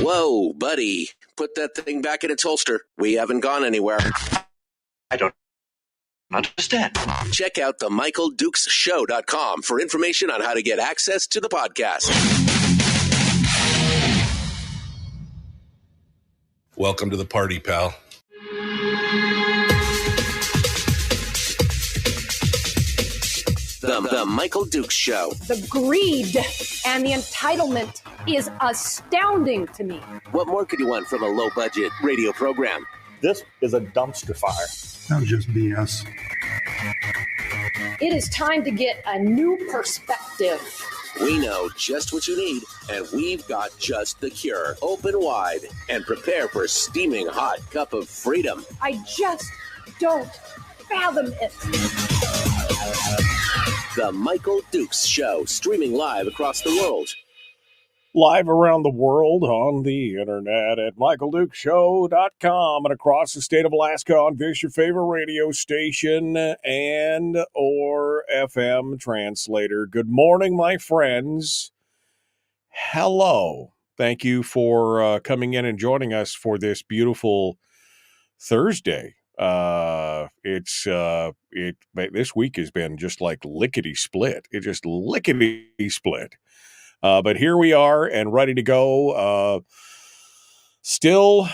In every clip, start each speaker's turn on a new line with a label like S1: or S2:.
S1: Whoa, buddy. Put that thing back in its holster. We haven't gone anywhere.
S2: I don't understand.
S1: Check out the MichaelDukesShow.com for information on how to get access to the podcast.
S3: Welcome to the party, pal.
S1: The Michael Dukes Show.
S4: The greed and the entitlement is astounding to me.
S1: What more could you want from a low-budget radio program?
S5: This is a dumpster fire.
S6: That was just BS.
S4: It is time to get a new perspective.
S1: We know just what you need, and we've got just the cure. Open wide and prepare for a steaming hot cup of freedom.
S4: I just don't fathom it.
S1: The Michael Dukes Show, streaming live across the world.
S5: Live around the world on the internet at michaeldukeshow.com and across the state of Alaska on this your favorite radio station and or FM translator. Good morning, my friends. Hello. Thank you for coming in and joining us for this beautiful Thursday. This week has been just like lickety split. It just lickety split. But here we are and ready to go. Still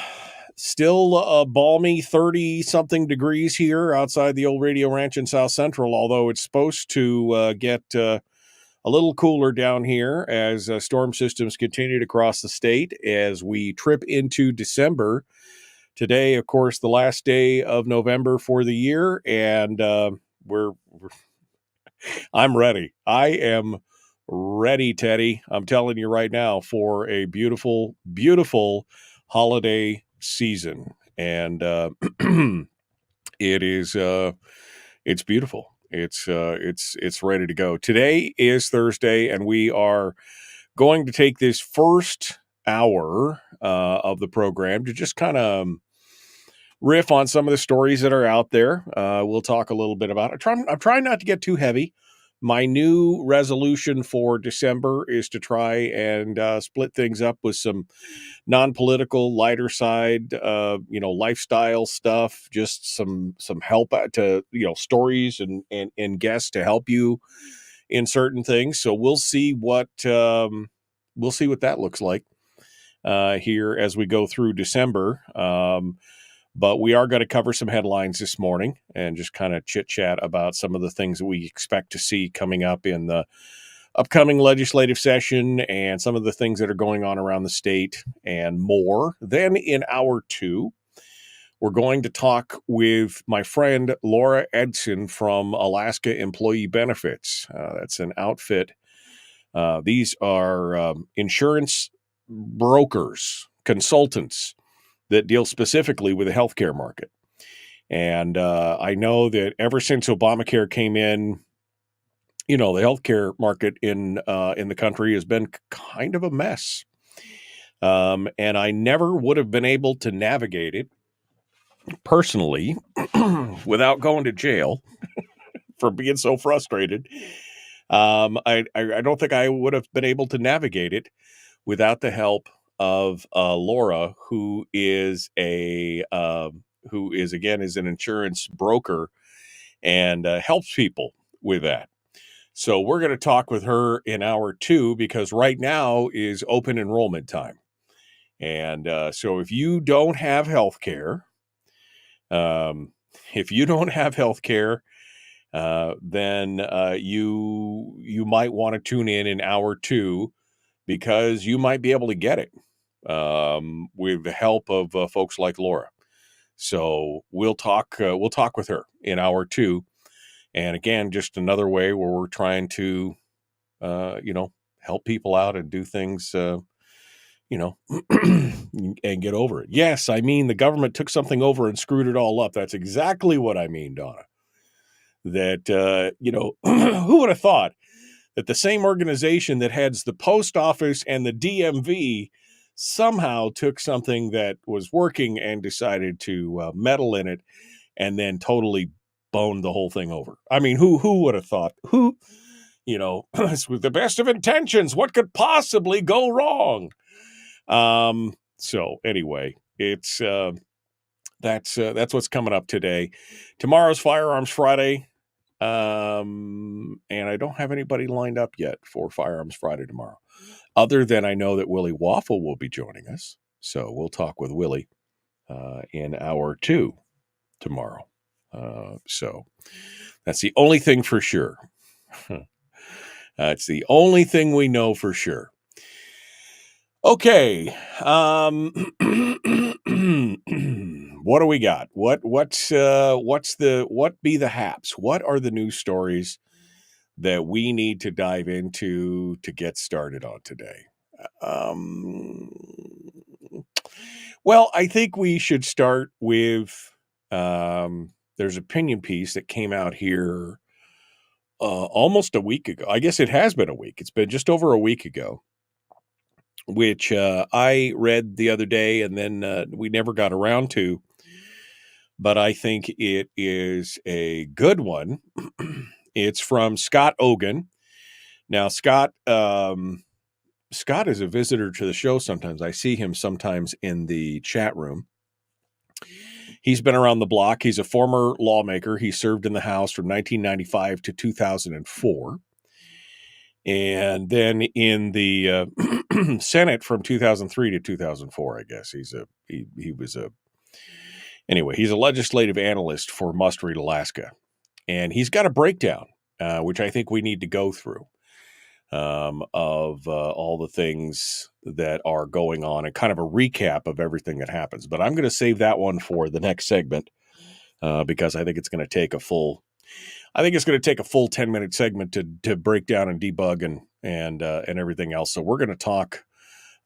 S5: balmy 30 something degrees here outside the old Radio Ranch in South Central, although it's supposed to get a little cooler down here as storm systems continue to cross the state as we trip into December. Today, of course, the last day of November for the year, and I'm ready. I am ready, Teddy. I'm telling you right now for a beautiful, beautiful holiday season, and it's beautiful. It's ready to go. Today is Thursday, and we are going to take this first hour of the program to just kind of riff on some of the stories that are out there. We'll talk a little bit about it. I'm trying not to get too heavy. My new resolution for December is to try and split things up with some non-political, lighter side, lifestyle stuff, just some help to, stories and guests to help you in certain things. So we'll see what we'll see what that looks like here as we go through December. But we are going to cover some headlines this morning and just kind of chit chat about some of the things that we expect to see coming up in the upcoming legislative session and some of the things that are going on around the state and more. Then in hour 2, we're going to talk with my friend Laura Edson from Alaska Employee Benefits. That's an outfit. These are insurance brokers, consultants that deal specifically with the healthcare market. And I know that ever since Obamacare came in, the healthcare market in the country has been kind of a mess. And I never would have been able to navigate it personally without going to jail for being so frustrated. I don't think I would have been able to navigate it without the help of Laura, who is again an insurance broker and helps people with that. So we're going to talk with her in hour 2 because right now is open enrollment time. And so if you don't have health care, then you might want to tune in hour 2 because you might be able to get it with the help of folks like Laura. So we'll talk with her in hour 2. And again, just another way where we're trying to, help people out and do things, and get over it. Yes, I mean, the government took something over and screwed it all up. That's exactly what I mean, Donna. That, who would have thought that the same organization that heads the post office and the DMV somehow took something that was working and decided to meddle in it and then totally boned the whole thing over. I mean, who would have thought? With the best of intentions, what could possibly go wrong? So anyway, it's that's what's coming up today. Tomorrow's Firearms Friday. And I don't have anybody lined up yet for Firearms Friday tomorrow, other than I know that Willie Waffle will be joining us. So we'll talk with Willie in hour 2 tomorrow. So that's the only thing for sure. It's the only thing we know for sure. Okay. What do we got? What be the haps? What are the news stories that we need to dive into to get started on today? Well, I think we should start with there's an opinion piece that came out here almost a week ago. I guess it has been a week. It's been just over a week ago, which I read the other day and then we never got around to. But I think it is a good one. It's from Scott Ogan. Now, Scott is a visitor to the show sometimes. I see him sometimes in the chat room. He's been around the block. He's a former lawmaker. He served in the House from 1995 to 2004. And then in the Senate from 2003 to 2004, I guess. He's a legislative analyst for Must Read Alaska. And he's got a breakdown, which I think we need to go through, of all the things that are going on and kind of a recap of everything that happens. But I'm going to save that one for the next segment because I think it's going to take a full 10-minute segment to break down and debug and everything else. So we're going to talk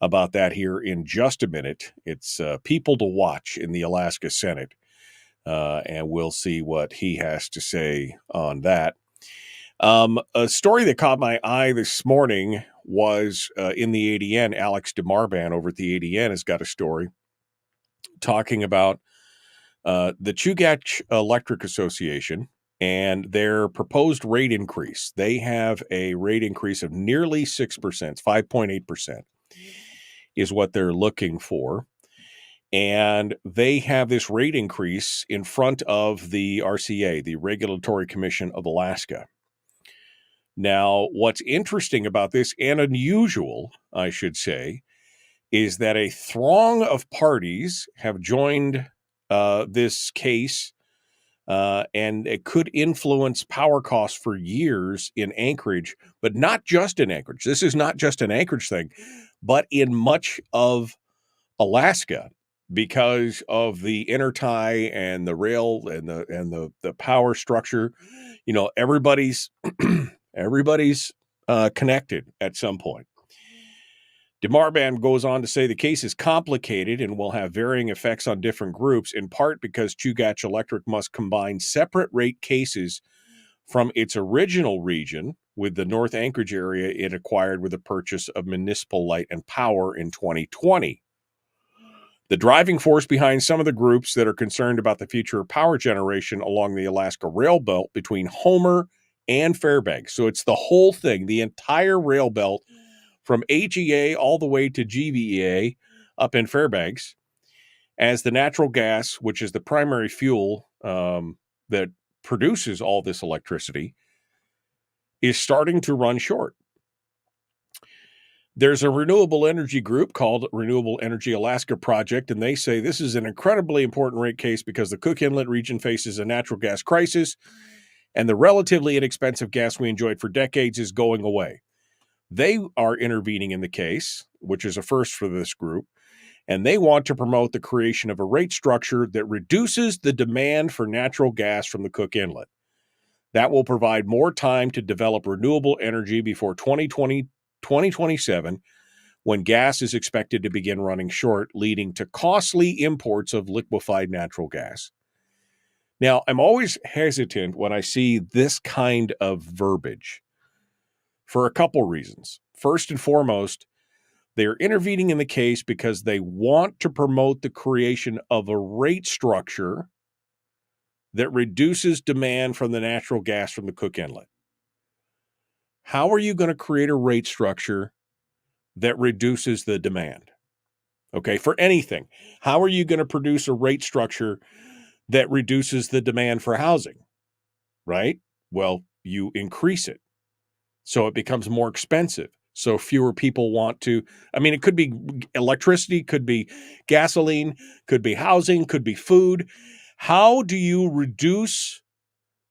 S5: about that here in just a minute. It's people to watch in the Alaska Senate, and we'll see what he has to say on that. A story that caught my eye this morning was in the ADN. Alex DeMarban over at the ADN has got a story talking about the Chugach Electric Association and their proposed rate increase. They have a rate increase of nearly 6%, 5.8% is what they're looking for. And they have this rate increase in front of the RCA, the Regulatory Commission of Alaska. Now, what's interesting about this, and unusual, I should say, is that a throng of parties have joined this case, and it could influence power costs for years in Anchorage, but not just in Anchorage. This is not just an Anchorage thing, but in much of Alaska, because of the intertie and the rail and the power structure. You know, everybody's connected at some point. DeMarban goes on to say the case is complicated and will have varying effects on different groups, in part because Chugach Electric must combine separate rate cases from its original region with the North Anchorage area it acquired with the purchase of Municipal Light and Power in 2020. The driving force behind some of the groups that are concerned about the future of power generation along the Alaska Rail Belt between Homer and Fairbanks. So it's the whole thing, the entire rail belt from AGA all the way to GVEA up in Fairbanks, as the natural gas, which is the primary fuel that produces all this electricity, is starting to run short. There's a renewable energy group called Renewable Energy Alaska Project, and they say this is an incredibly important rate case because the Cook Inlet region faces a natural gas crisis, and the relatively inexpensive gas we enjoyed for decades is going away. They are intervening in the case, which is a first for this group, and they want to promote the creation of a rate structure that reduces the demand for natural gas from the Cook Inlet. That will provide more time to develop renewable energy before 2027, when gas is expected to begin running short, leading to costly imports of liquefied natural gas. Now, I'm always hesitant when I see this kind of verbiage for a couple reasons. First and foremost, they're intervening in the case because they want to promote the creation of a rate structure that reduces demand from the natural gas from the Cook Inlet. How are you going to create a rate structure that reduces the demand? Okay, for anything. How are you going to produce a rate structure that reduces the demand for housing? Right? Well, you increase it, so it becomes more expensive. So fewer people want to, I mean, it could be electricity, could be gasoline, could be housing, could be food. How do you reduce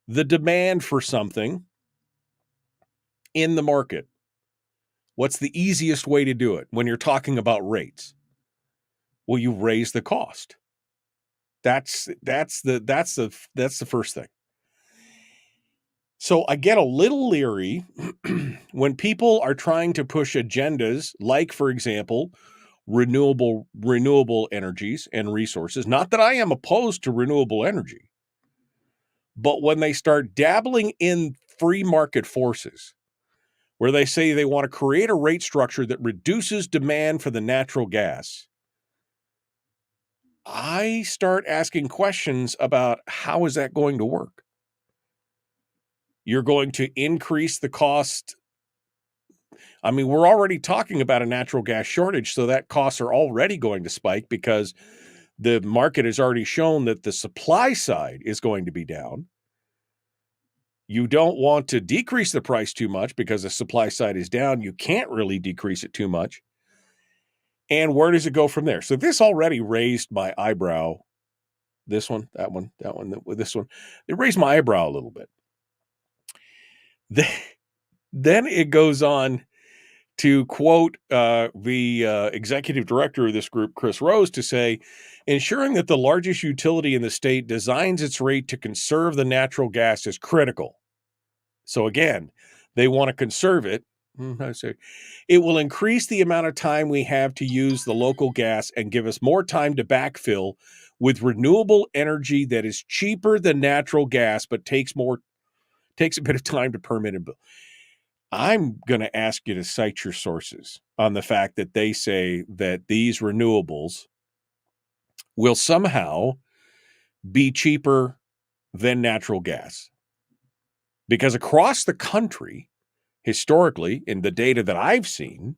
S5: the demand for something in the market? What's the easiest way to do it when you're talking about rates? Well, you raise the cost. That's the first thing. So I get a little leery when people are trying to push agendas like, for example, renewable energies and resources. Not that I am opposed to renewable energy, but when they start dabbling in free market forces, where they say they want to create a rate structure that reduces demand for the natural gas, I start asking questions about how is that going to work? You're going to increase the cost. I mean, we're already talking about a natural gas shortage, so that costs are already going to spike because the market has already shown that the supply side is going to be down. You don't want to decrease the price too much because the supply side is down. You can't really decrease it too much. And where does it go from there? So this already raised my eyebrow. This one, that one, this one. It raised my eyebrow a little bit. Then it goes on to quote the executive director of this group, Chris Rose, to say, ensuring that the largest utility in the state designs its rate to conserve the natural gas is critical. So again, they want to conserve it. It will increase the amount of time we have to use the local gas and give us more time to backfill with renewable energy that is cheaper than natural gas, but takes a bit of time to permit and build. I'm going to ask you to cite your sources on the fact that they say that these renewables will somehow be cheaper than natural gas. Because across the country, historically, in the data that I've seen,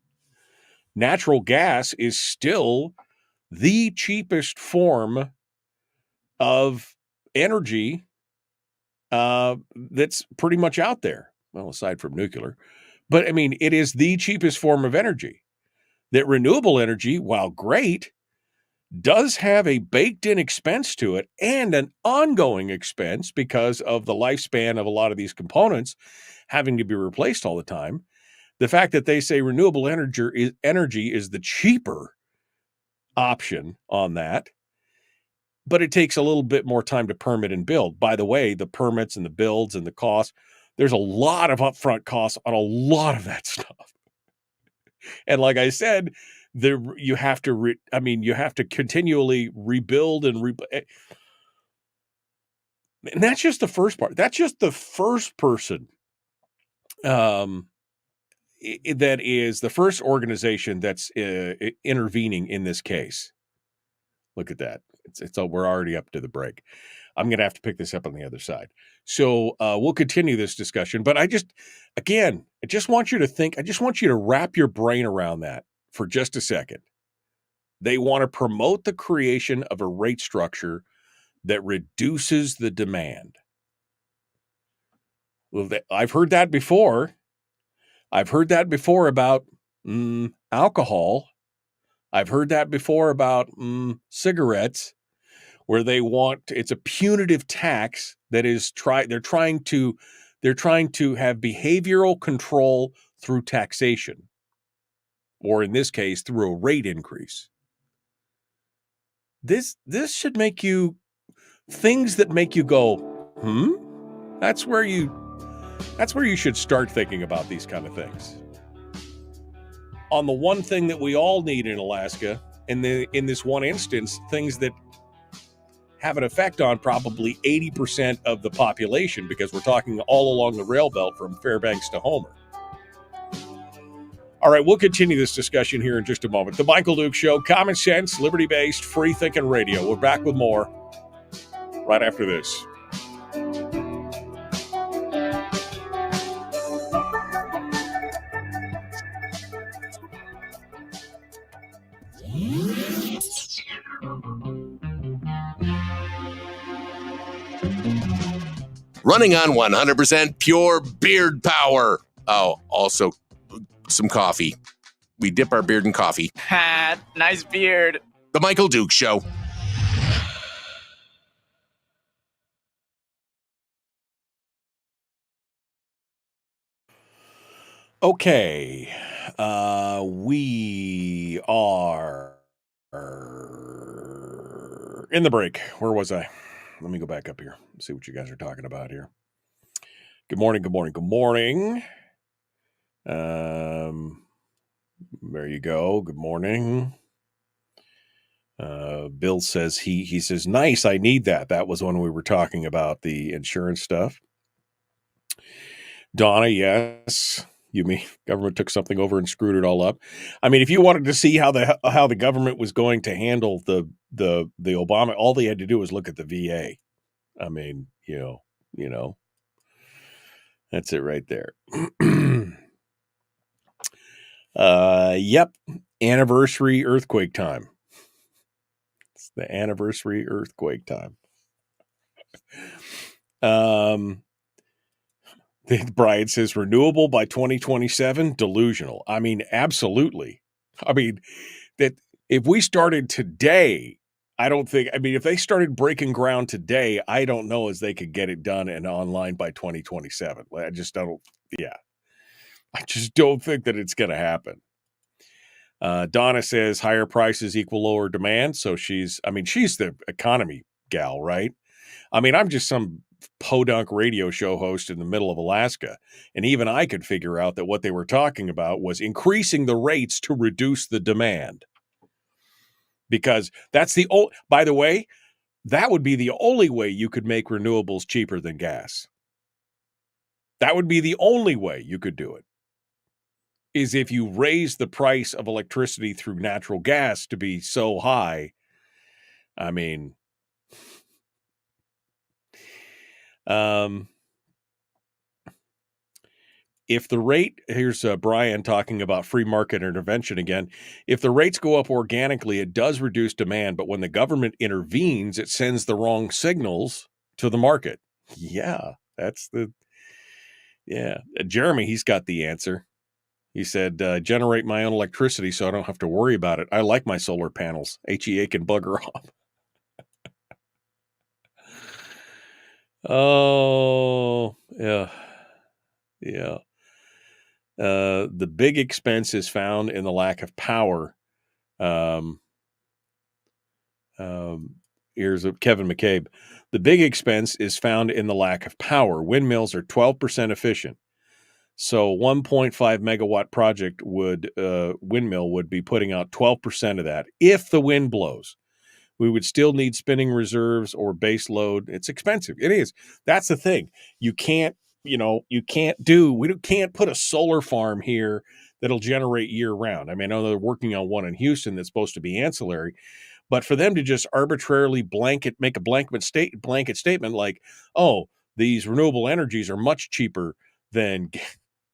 S5: natural gas is still the cheapest form of energy that's pretty much out there. well, aside from nuclear. But I mean, it is the cheapest form of energy. That renewable energy, while great, does have a baked-in expense to it and an ongoing expense because of the lifespan of a lot of these components having to be replaced all the time. The fact that they say renewable energy is the cheaper option on that, but it takes a little bit more time to permit and build. By the way, the permits and the builds and the costs, there's a lot of upfront costs on a lot of that stuff. And like I said, you have to continually rebuild and that's just the first part. That's just the first person. That is the first organization that's intervening in this case. Look at that. We're already up to the break. I'm going to have to pick this up on the other side. So we'll continue this discussion. But I just want you to think, I just want you to wrap your brain around that for just a second. They want to promote the creation of a rate structure that reduces the demand. Well, I've heard that before. I've heard that before about alcohol. I've heard that before about cigarettes, where it's a punitive tax that is they're trying to have behavioral control through taxation, or in this case, through a rate increase. This should make you things that make you go, That's where you should start thinking about these kind of things. On the one thing that we all need in Alaska, in this one instance, things that have an effect on probably 80% of the population, because we're talking all along the rail belt from Fairbanks to Homer. All right, we'll continue this discussion here in just a moment. The Michael Duke Show, common sense, liberty-based, free-thinking radio. We're back with more right after this.
S1: Running on 100% pure beard power. Oh, also some coffee. We dip our beard in coffee.
S6: Ha, nice beard.
S1: The Michael Duke Show.
S5: Okay, we are in the break. Where was I? Let me go back up here and see what you guys are talking about here. Good morning, good morning, good morning. There you go. Good morning. Bill says he says, nice, I need that. That was when we were talking about the insurance stuff. Donna, yes. You mean government took something over and screwed it all up? I mean, if you wanted to see how the government was going to handle the Obama, all they had to do was look at the VA. I mean, you know, that's it right there. Yep. Anniversary earthquake time. It's the anniversary earthquake time. Brian says renewable by 2027, delusional. I mean, absolutely. I mean, that if we started today, if they started breaking ground today, I don't know as they could get it done and online by 2027. I just don't think that it's going to happen. Donna says higher prices equal lower demand. So she's the economy gal, right? I mean, I'm just some podunk radio show host in the middle of Alaska. And even I could figure out that what they were talking about was increasing the rates to reduce the demand. Because by the way, that would be the only way you could make renewables cheaper than gas. That would be the only way you could do it, is if you raise the price of electricity through natural gas to be so high. I mean, if the rate, here's Brian talking about free market intervention again. If the rates go up organically, it does reduce demand, but when the government intervenes, it sends the wrong signals to the market. Yeah, that's Yeah. Jeremy, he's got the answer. He said, generate my own electricity so I don't have to worry about it. I like my solar panels. HEA can bugger off. Oh, yeah. Yeah. The big expense is found in the lack of power. Here's Kevin McCabe. The big expense is found in the lack of power. Windmills are 12% efficient. So 1.5 megawatt project windmill would be putting out 12% of that if the wind blows. We would still need spinning reserves or base load. It's expensive. It is. That's the thing. You can't put a solar farm here that'll generate year round. I mean, I know they're working on one in Houston that's supposed to be ancillary, but for them to just arbitrarily make a blanket statement like, oh, these renewable energies are much cheaper than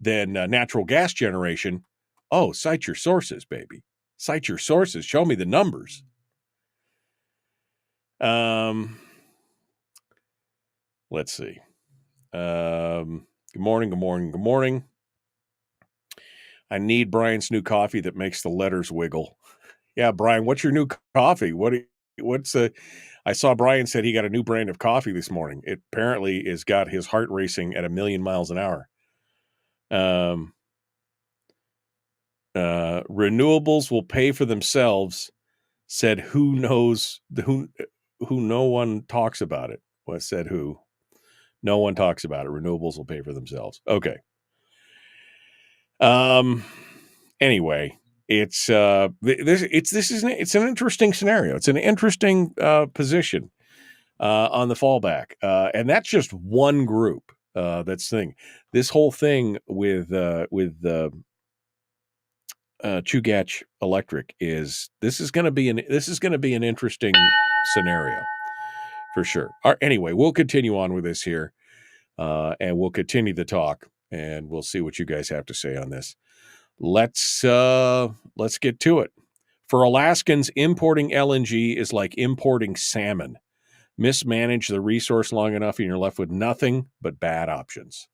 S5: natural gas generation. Oh, cite your sources, baby. Cite your sources. Show me the numbers. Let's see. Good morning. I need Brian's new coffee that makes the letters wiggle. Yeah, Brian, what's your new coffee? I saw Brian said he got a new brand of coffee this morning. It apparently has got his heart racing at 1,000,000 miles an hour. Renewables will pay for themselves, said who no one talks about it. What said who? No one talks about it. Renewables will pay for themselves. Okay. Anyway, it's an interesting scenario. It's an interesting position on the fallback, and that's just one group. That's thing. This whole thing with Chugach Electric is going to be an interesting scenario for sure. Anyway, we'll continue on with this here, and we'll continue the talk, and we'll see what you guys have to say on this. Let's get to it. For Alaskans, importing LNG is like importing salmon. Mismanage the resource long enough, and you're left with nothing but bad options.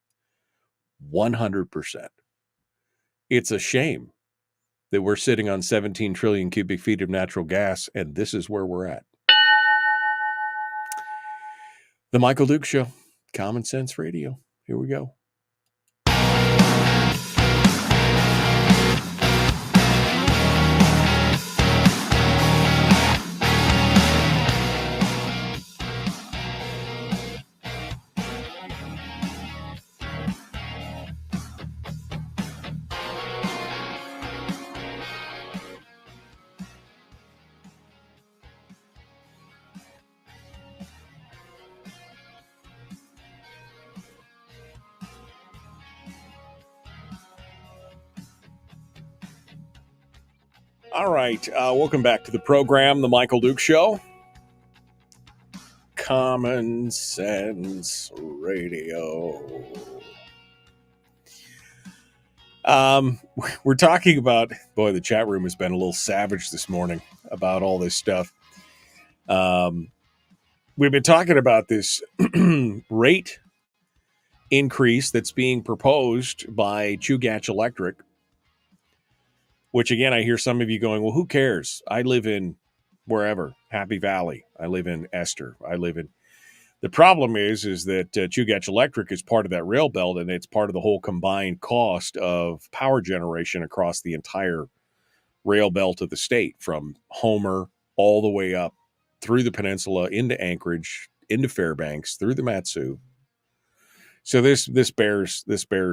S5: 100%. It's a shame that we're sitting on 17 trillion cubic feet of natural gas, and this is where we're at. The Michael Duke Show, Common Sense Radio. Here we go. All right, welcome back to the program, The Michael Duke Show. Common Sense Radio. We're talking about, boy, the chat room has been a little savage this morning about all this stuff. We've been talking about this rate increase that's being proposed by Chugach Electric, which, again, I hear some of you going, well, who cares? I live in wherever, Happy Valley. I live in Esther. The problem is that Chugach Electric is part of that rail belt, and it's part of the whole combined cost of power generation across the entire rail belt of the state, from Homer all the way up through the peninsula, into Anchorage, into Fairbanks, through the Matsu. So this bears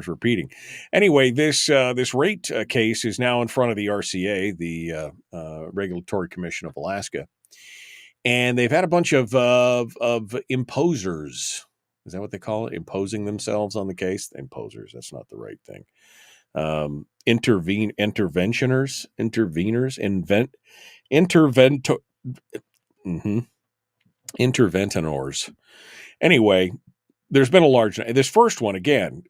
S5: repeating. Anyway, this rate case is now in front of the RCA, the Regulatory Commission of Alaska, and they've had a bunch of imposers. Is that what they call it? Imposing themselves on the case? Imposers. That's not the right thing. Interventioners. Interventionors. Anyway, there's been this first one again,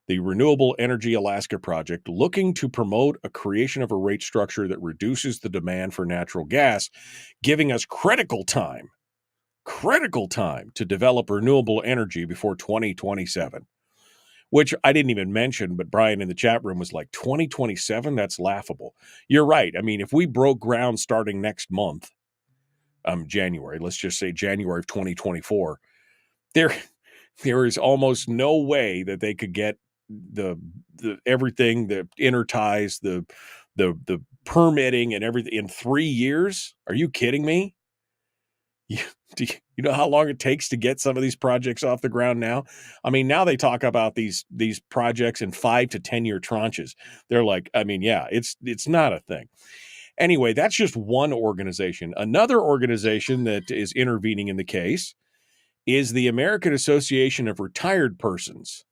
S5: the Renewable Energy Alaska Project, looking to promote a creation of a rate structure that reduces the demand for natural gas, giving us critical time to develop renewable energy before 2027. which I didn't even mention, but Brian in the chat room was like 2027. That's laughable. You're right. I mean, if we broke ground starting next month, January, let's just say January of 2024, there is almost no way that they could get the everything, the interties, the permitting and everything in 3 years. Are you kidding me? Do you know how long it takes to get some of these projects off the ground now? I mean, now they talk about these projects in 5 to 10 year tranches. They're like, I mean, yeah, it's not a thing. Anyway, that's just one organization. Another organization that is intervening in the case is the American Association of Retired Persons,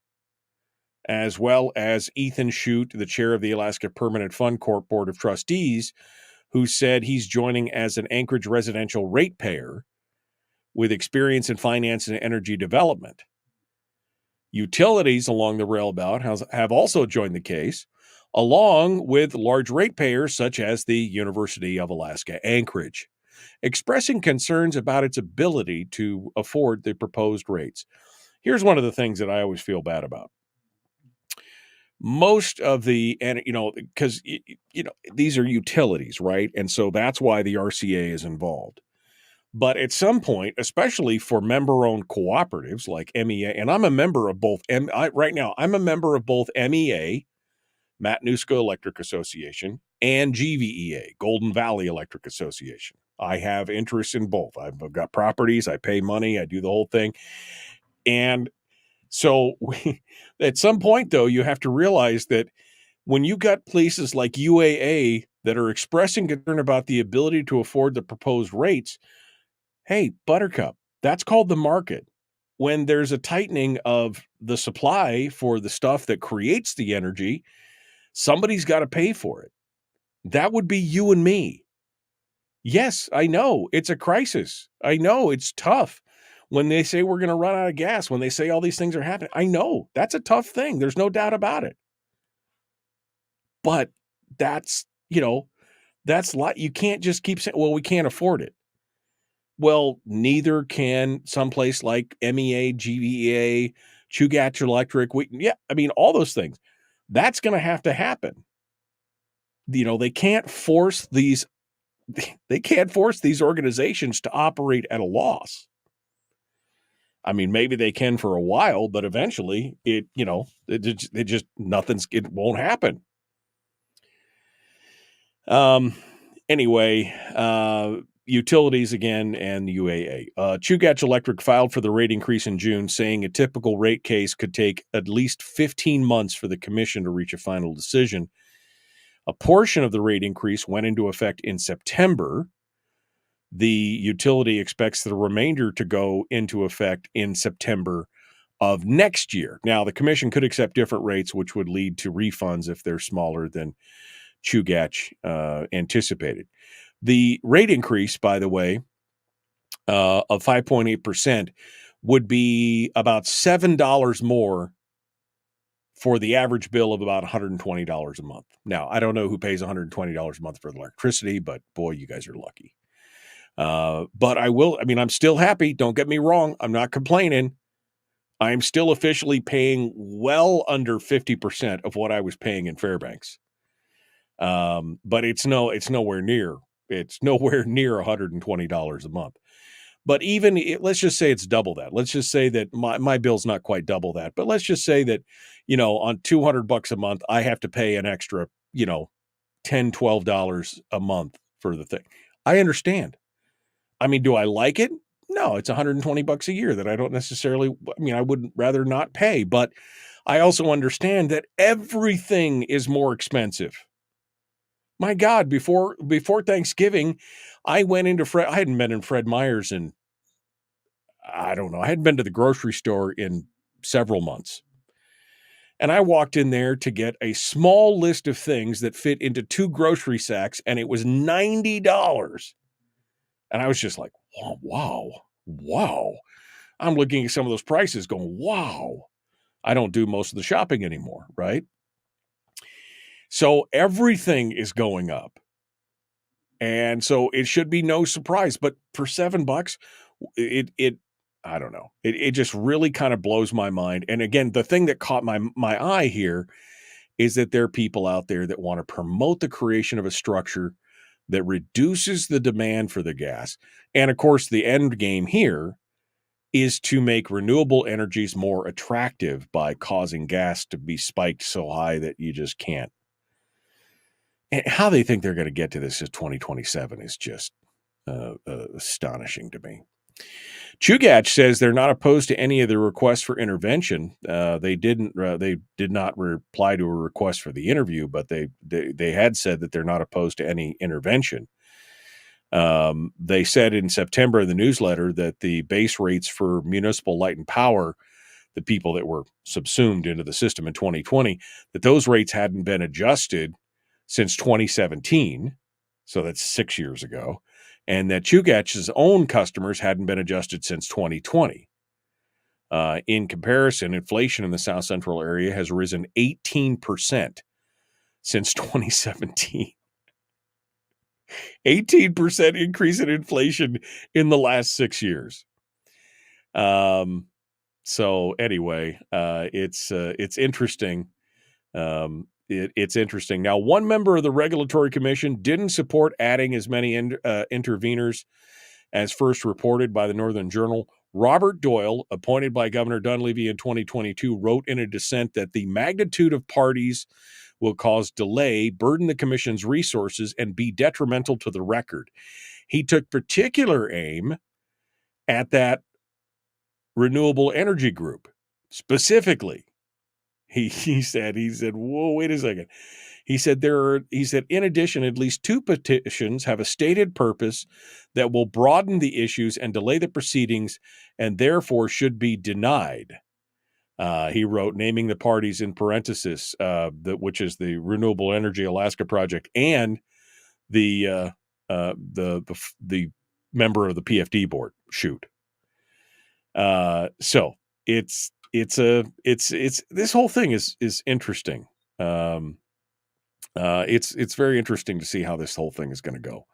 S5: as well as Ethan Shute, the chair of the Alaska Permanent Fund Corp Board of Trustees, who said he's joining as an Anchorage residential ratepayer with experience in finance and energy development. Utilities along the rail belt have also joined the case, along with large ratepayers such as the University of Alaska Anchorage, expressing concerns about its ability to afford the proposed rates. Here's one of the things that I always feel bad about. Most of the, and because these are utilities, right? And so that's why the RCA is involved. But at some point, especially for member-owned cooperatives like MEA, and I'm a member of both. Right now, I'm a member of both MEA, Matanuska Electric Association, and GVEA, Golden Valley Electric Association. I have interests in both. I've got properties. I pay money. I do the whole thing. And so at some point, though, you have to realize that when you got places like UAA that are expressing concern about the ability to afford the proposed rates, hey, Buttercup, that's called the market. When there's a tightening of the supply for the stuff that creates the energy, somebody's got to pay for it. That would be you and me. Yes, I know it's a crisis. I know it's tough when they say we're going to run out of gas, when they say all these things are happening. I know that's a tough thing. There's no doubt about it. But that's like, you can't just keep saying, well, we can't afford it. Well, neither can someplace like MEA, GVEA, Chugach Electric. All those things. That's going to have to happen. They can't force these. They can't force these organizations to operate at a loss. I mean, maybe they can for a while, but eventually, it won't happen. Anyway. Utilities again and UAA. Chugach Electric filed for the rate increase in June, saying a typical rate case could take at least 15 months for the commission to reach a final decision. A portion of the rate increase went into effect in September. The utility expects the remainder to go into effect in September of next year. Now, the commission could accept different rates, which would lead to refunds if they're smaller than Chugach anticipated. The rate increase, by the way, of 5.8% would be about $7 more for the average bill of about $120 a month. Now, I don't know who pays $120 a month for electricity, but boy, you guys are lucky. But I'm still happy. Don't get me wrong. I'm not complaining. I'm still officially paying well under 50% of what I was paying in Fairbanks. But it's nowhere near. It's nowhere near $120 a month. But let's just say it's double that. Let's just say that my bill's not quite double that. But let's just say that, on $200 a month, I have to pay an extra, $10, $12 a month for the thing. I understand. I mean, do I like it? No, it's $120 a year that I don't necessarily, I would rather not pay. But I also understand that everything is more expensive. My God, before Thanksgiving, I went into I hadn't been in Fred Meyer's in, I don't know, I hadn't been to the grocery store in several months. And I walked in there to get a small list of things that fit into 2 grocery sacks, and it was $90. And I was just like, wow. I'm looking at some of those prices going, wow. I don't do most of the shopping anymore, right? So everything is going up. And so it should be no surprise. But for $7, I don't know. It just really kind of blows my mind. And again, the thing that caught my eye here is that there are people out there that want to promote the creation of a structure that reduces the demand for the gas. And of course, the end game here is to make renewable energies more attractive by causing gas to be spiked so high that you just can't. And how they think they're going to get to this as 2027 is just astonishing to me. Chugach says they're not opposed to any of the requests for intervention. They did not reply to a request for the interview, but they had said that they're not opposed to any intervention. They said in September in the newsletter that the base rates for municipal light and power, the people that were subsumed into the system in 2020, that those rates hadn't been adjusted since 2017. So that's 6 years ago. And that Chugach's own customers hadn't been adjusted since 2020. In comparison, inflation in the South Central area has risen 18% since 2017. 18% increase in inflation in the last 6 years. So anyway, it's interesting. It's interesting. Now, one member of the Regulatory Commission didn't support adding as many interveners as first reported by the Northern Journal. Robert Doyle, appointed by Governor Dunleavy in 2022, wrote in a dissent that the magnitude of parties will cause delay, burden the commission's resources, and be detrimental to the record. He took particular aim at that renewable energy group. Specifically, he said, whoa, wait a second. He said, in addition, at least 2 petitions have a stated purpose that will broaden the issues and delay the proceedings and therefore should be denied. He wrote, naming the parties in parenthesis, which is the Renewable Energy Alaska Project and the member of the PFD board. Shoot. So it's this whole thing is interesting. It's very interesting to see how this whole thing is going to go.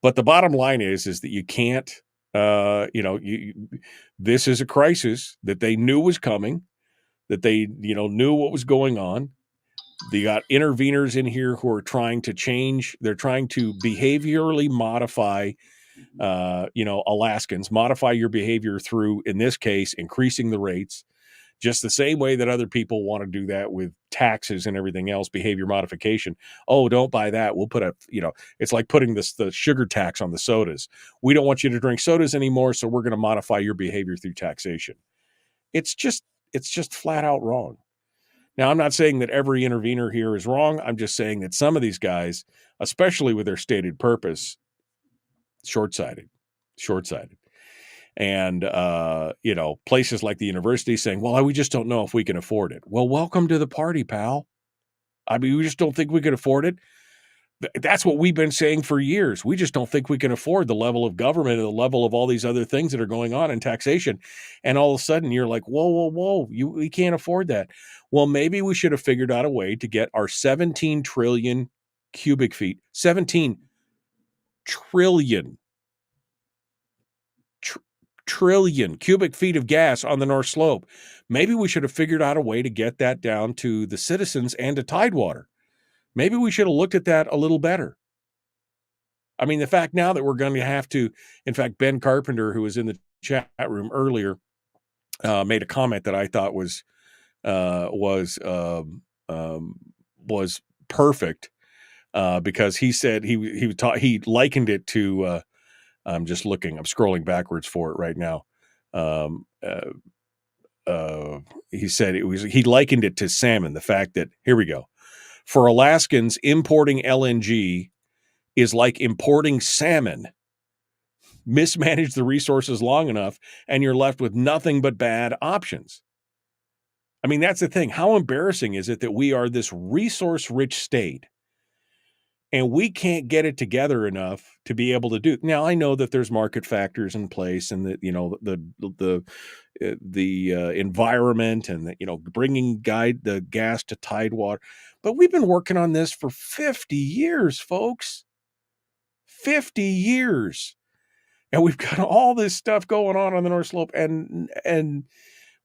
S5: But the bottom line is that you can't, this is a crisis that they knew was coming, that they, knew what was going on. They got interveners in here who are trying to change. They're trying to behaviorally modify, Alaskans, modify your behavior through, in this case, increasing the rates, just the same way that other people want to do that with taxes and everything else, behavior modification. Oh, don't buy that. We'll put it's like putting the sugar tax on the sodas. We don't want you to drink sodas anymore, so we're going to modify your behavior through taxation. It's just flat out wrong. Now, I'm not saying that every intervener here is wrong. I'm just saying that some of these guys, especially with their stated purpose, short-sighted. And, places like the university saying, well, we just don't know if we can afford it. Well, welcome to the party, pal. I mean, we just don't think we can afford it. That's what we've been saying for years. We just don't think we can afford the level of government and the level of all these other things that are going on in taxation. And all of a sudden you're like, whoa, we can't afford that. Well, maybe we should have figured out a way to get our 17 trillion cubic feet, 17 trillion cubic feet of gas on the North Slope. Maybe we should have figured out a way to get that down to the citizens and to Tidewater. Maybe we should have looked at that a little better. I mean, the fact now that we're going to have to, in fact, Ben Carpenter, who was in the chat room earlier, made a comment that I thought was perfect, because he said he likened it to. I'm just looking. I'm scrolling backwards for it right now. He said he likened it to salmon. The fact that, here we go. For Alaskans, importing LNG is like importing salmon. Mismanage the resources long enough, and you're left with nothing but bad options. I mean, that's the thing. How embarrassing is it that we are this resource-rich state, and we can't get it together enough to be able to do it? Now, I know that there's market factors in place, and that the environment, and that bringing the gas to Tidewater. But we've been working on this for 50 years, folks. 50 years. And we've got all this stuff going on the North Slope, and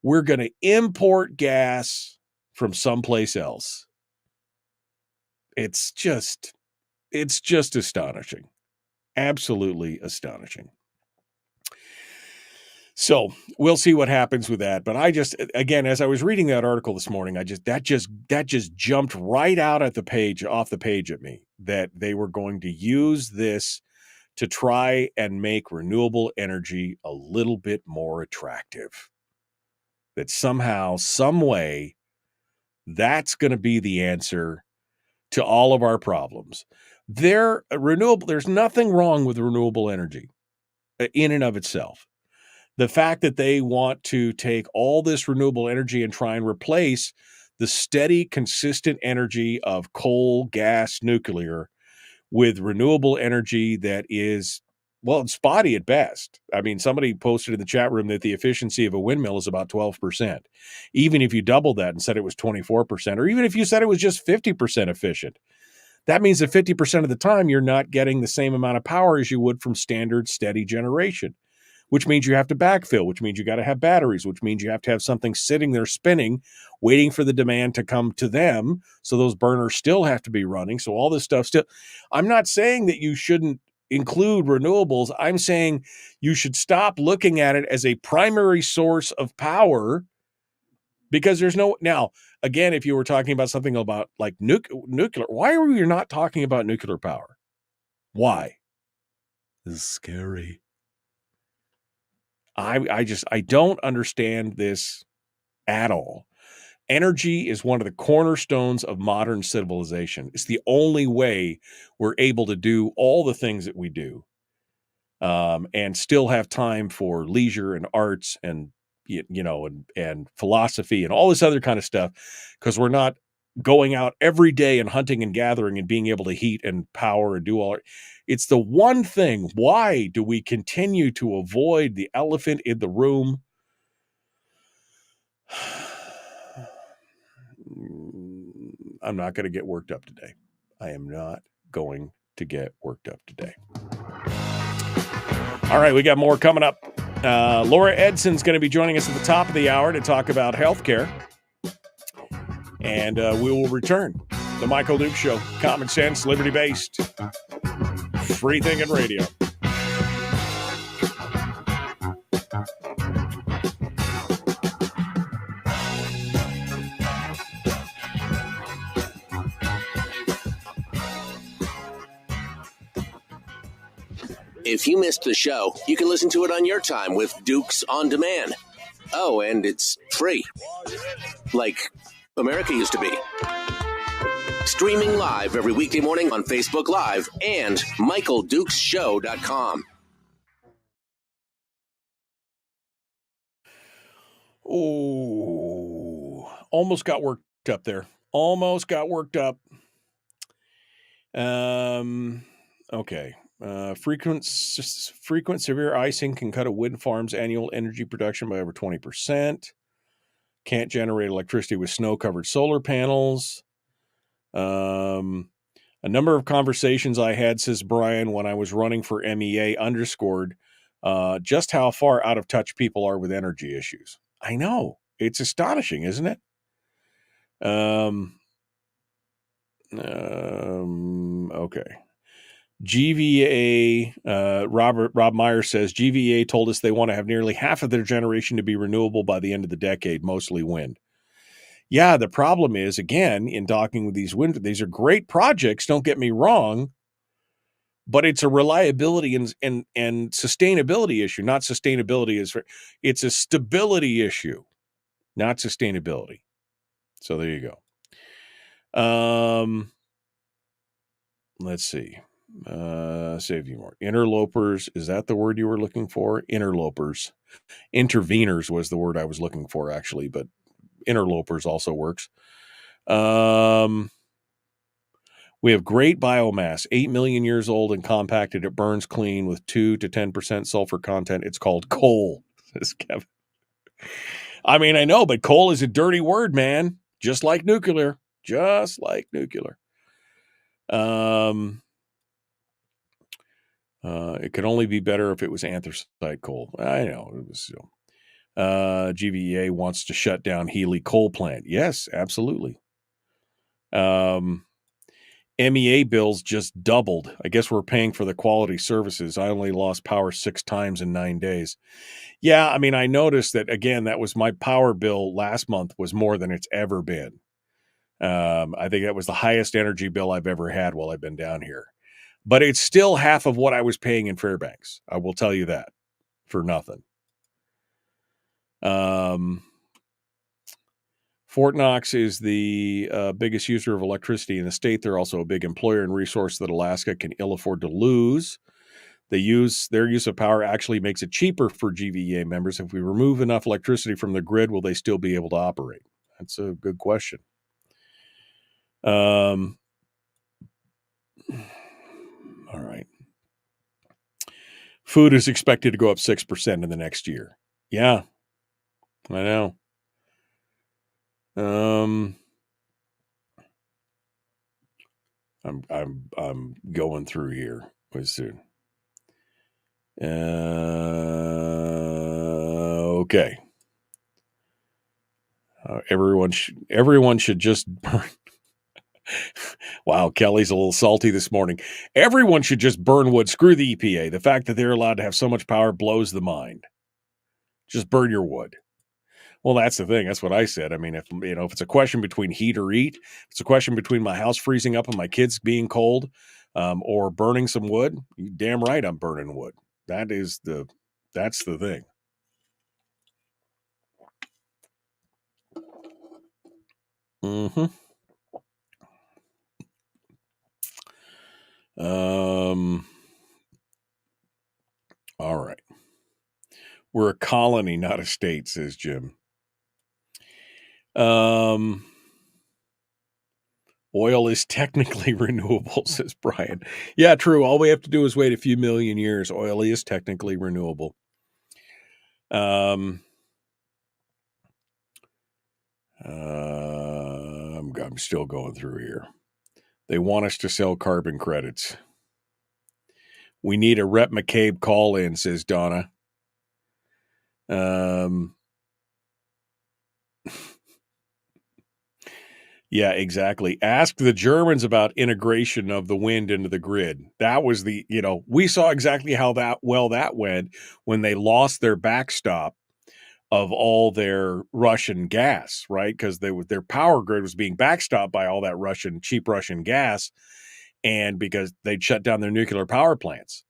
S5: we're going to import gas from someplace else. It's just astonishing. Absolutely astonishing. So we'll see what happens with that. But again, as I was reading that article this morning, that just jumped right out off the page at me, that they were going to use this to try and make renewable energy a little bit more attractive. That somehow, some way, that's going to be the answer to all of our problems. There's nothing wrong with renewable energy in and of itself. The fact that they want to take all this renewable energy and try and replace the steady, consistent energy of coal, gas, nuclear with renewable energy that is, well, it's spotty at best. I mean, somebody posted in the chat room that the efficiency of a windmill is about 12%. Even if you doubled that and said it was 24%, or even if you said it was just 50% efficient, that means that 50% of the time you're not getting the same amount of power as you would from standard steady generation, which means you have to backfill, which means you got to have batteries, which means you have to have something sitting there spinning, waiting for the demand to come to them. So those burners still have to be running. So all this stuff still, I'm not saying that you shouldn't include renewables. I'm saying you should stop looking at it as a primary source of power, because there's no, now, again, if you were talking about something about like nuclear, why are we not talking about nuclear power? Why? This is scary. I don't understand this at all. Energy is one of the cornerstones of modern civilization. It's the only way we're able to do all the things that we do, and still have time for leisure and arts and, and philosophy and all this other kind of stuff, because we're not going out every day and hunting and gathering and being able to heat and power and do all. It's the one thing. Why do we continue to avoid the elephant in the room? I'm not going to get worked up today. I am not going to get worked up today. All right, we got more coming up. Laura Edson's going to be joining us at the top of the hour to talk about healthcare. And we will return. The Michael Duke Show. Common sense, liberty-based, free thinking radio.
S1: If you missed the show, you can listen to it on your time with Dukes On Demand. Oh, and it's free. Like America used to be. Streaming live every weekday morning on Facebook Live and MichaelDukesShow.com.
S5: Oh, almost got worked up there. Almost got worked up. Okay. Frequent severe icing can cut a wind farm's annual energy production by over 20%. Can't generate electricity with snow-covered solar panels. A number of conversations I had, says Brian, when I was running for MEA underscored just how far out of touch people are with energy issues. I know. It's astonishing, isn't it? Okay. GVA, Rob Meyer says, GVA told us they want to have nearly half of their generation to be renewable by the end of the decade, mostly wind. Yeah, the problem is, again, in talking with these are great projects, don't get me wrong, but it's a reliability and sustainability issue. Not sustainability it's a stability issue, not sustainability. So there you go. Let's see. Save you more. Interlopers. Is that the word you were looking for? Interlopers. Interveners was the word I was looking for, actually, but interlopers also works. We have great biomass, 8 million years old and compacted. It burns clean with 2 to 10% sulfur content. It's called coal, says Kevin. I mean, I know, but coal is a dirty word, man. Just like nuclear. Just like nuclear. It could only be better if it was anthracite coal. I know. It was. GVEA wants to shut down Healy coal plant. Yes, absolutely. MEA bills just doubled. I guess we're paying for the quality services. I only lost power 6 times in 9 days. Yeah, I mean, I noticed that, again, that was my power bill last month was more than it's ever been. I think that was the highest energy bill I've ever had while I've been down here. But it's still half of what I was paying in Fairbanks. I will tell you that for nothing. Fort Knox is the biggest user of electricity in the state. They're also a big employer and resource that Alaska can ill afford to lose. Their use of power actually makes it cheaper for GVEA members. If we remove enough electricity from the grid, will they still be able to operate? That's a good question. All right. Food is expected to go up 6% in the next year. Yeah, I know. I'm going through here. Let's see. Okay. Everyone should just burn. Wow, Kelly's a little salty this morning. Everyone should just burn wood. Screw the EPA. The fact that they're allowed to have so much power blows the mind. Just burn your wood. Well, that's the thing. That's what I said. I mean, if it's a question between heat or eat, if it's a question between my house freezing up and my kids being cold, or burning some wood, you damn right I'm burning wood. That's the thing. Mm-hmm. All right. We're a colony, not a state, says Jim. Oil is technically renewable, says Brian. Yeah, true. All we have to do is wait a few million years. Oil is technically renewable. I'm still going through here. They want us to sell carbon credits. We need a Rep McCabe call in, says Donna. Yeah, exactly. Ask the Germans about integration of the wind into the grid. That was we saw exactly how that went when they lost their backstop of all their Russian gas, right? Because their power grid was being backstopped by all that cheap Russian gas, and because they'd shut down their nuclear power plants.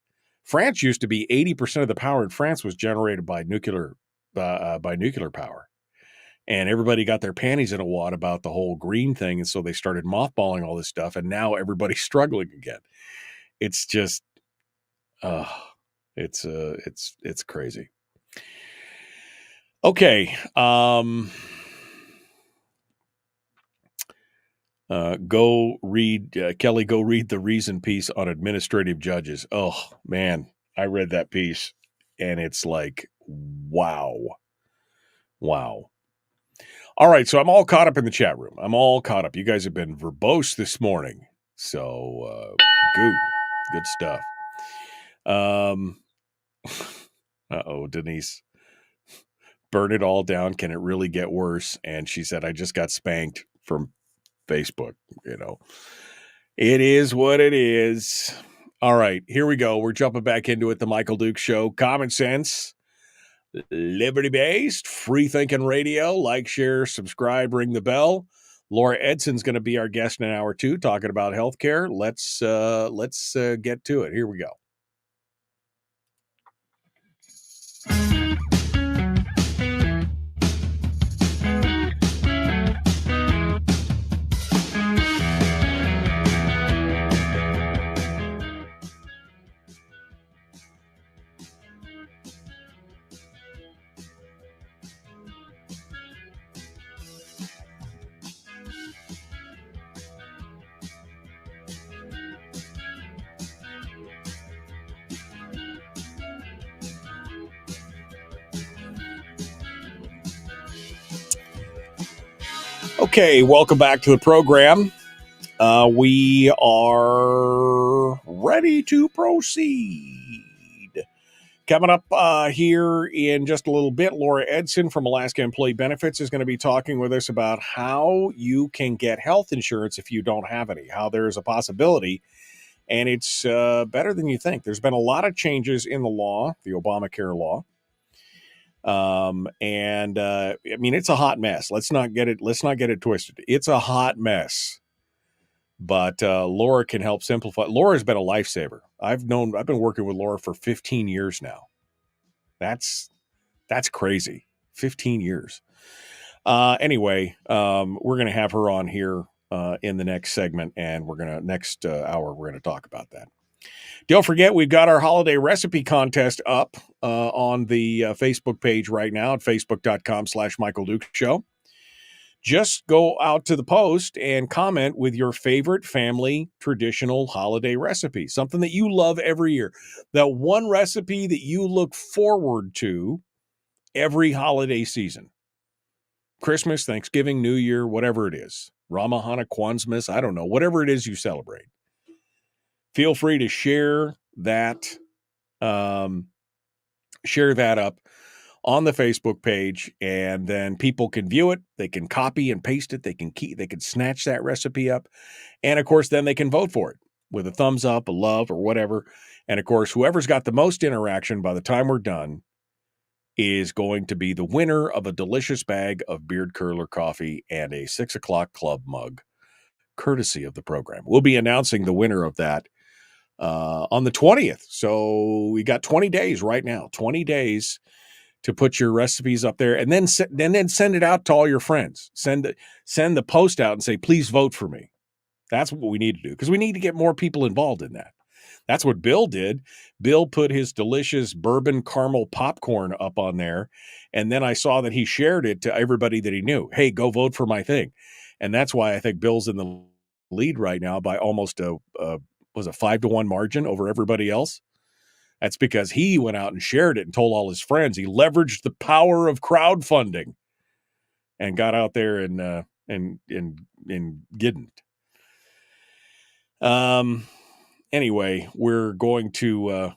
S5: France used to be 80% of the power in France was generated by nuclear power. And everybody got their panties in a wad about the whole green thing. And so they started mothballing all this stuff. And now everybody's struggling again. It's just, it's crazy. Okay. Go read, Kelly, go read the Reason piece on administrative judges. Oh, man. I read that piece and it's like, wow. All right, so I'm all caught up in the chat room. I'm all caught up. You guys have been verbose this morning. So, good stuff. Denise. Burn it all down. Can it really get worse? And she said, I just got spanked from Facebook. It is what it is. All right, here we go. We're jumping back into it. The Michael Dukes Show. Common sense. Liberty-based, free-thinking radio. Like, share, subscribe, ring the bell. Laura Edson's going to be our guest in hour 2, talking about healthcare. Let's get to it. Here we go. Okay, welcome back to the program. We are ready to proceed. Coming up here in just a little bit, Laura Edson from Alaska Employee Benefits is going to be talking with us about how you can get health insurance if you don't have any, how there's a possibility, and it's better than you think. There's been a lot of changes in the law, the Obamacare law, and I mean, it's a hot mess. Let's not get it twisted. It's a hot mess. But Laura can help simplify. Laura's been a lifesaver. I've been working with Laura for 15 years now. That's crazy. 15 years. Anyway, we're going to have her on here in the next segment, and next hour, we're going to talk about that. Don't forget, we've got our holiday recipe contest up on the Facebook page right now at facebook.com/Michael Duke Show. Just go out to the post and comment with your favorite family traditional holiday recipe, something that you love every year. That one recipe that you look forward to every holiday season. Christmas, Thanksgiving, New Year, whatever it is. Ramahana, Kwanzaa, I don't know, whatever it is you celebrate. Feel free to share that up on the Facebook page, and then people can view it. They can copy and paste it. They can snatch that recipe up. And of course, then they can vote for it with a thumbs up, a love, or whatever. And of course, whoever's got the most interaction by the time we're done is going to be the winner of a delicious bag of Beard Curler coffee and a 6 o'clock club mug, courtesy of the program. We'll be announcing the winner of that on the 20th. So we got 20 days right now, 20 days to put your recipes up there, and then send it out to all your friends. Send the post out and say, please vote for me. That's what we need to do, because we need to get more people involved in that. That's what Bill did. Bill put his delicious bourbon caramel popcorn up on there, and then I saw that he shared it to everybody that he knew. Hey, go vote for my thing. And that's why I think Bill's in the lead right now by almost a 5-1 margin over everybody else. That's because he went out and shared it and told all his friends. He leveraged the power of crowdfunding and got out there and didn't. Anyway, we're going to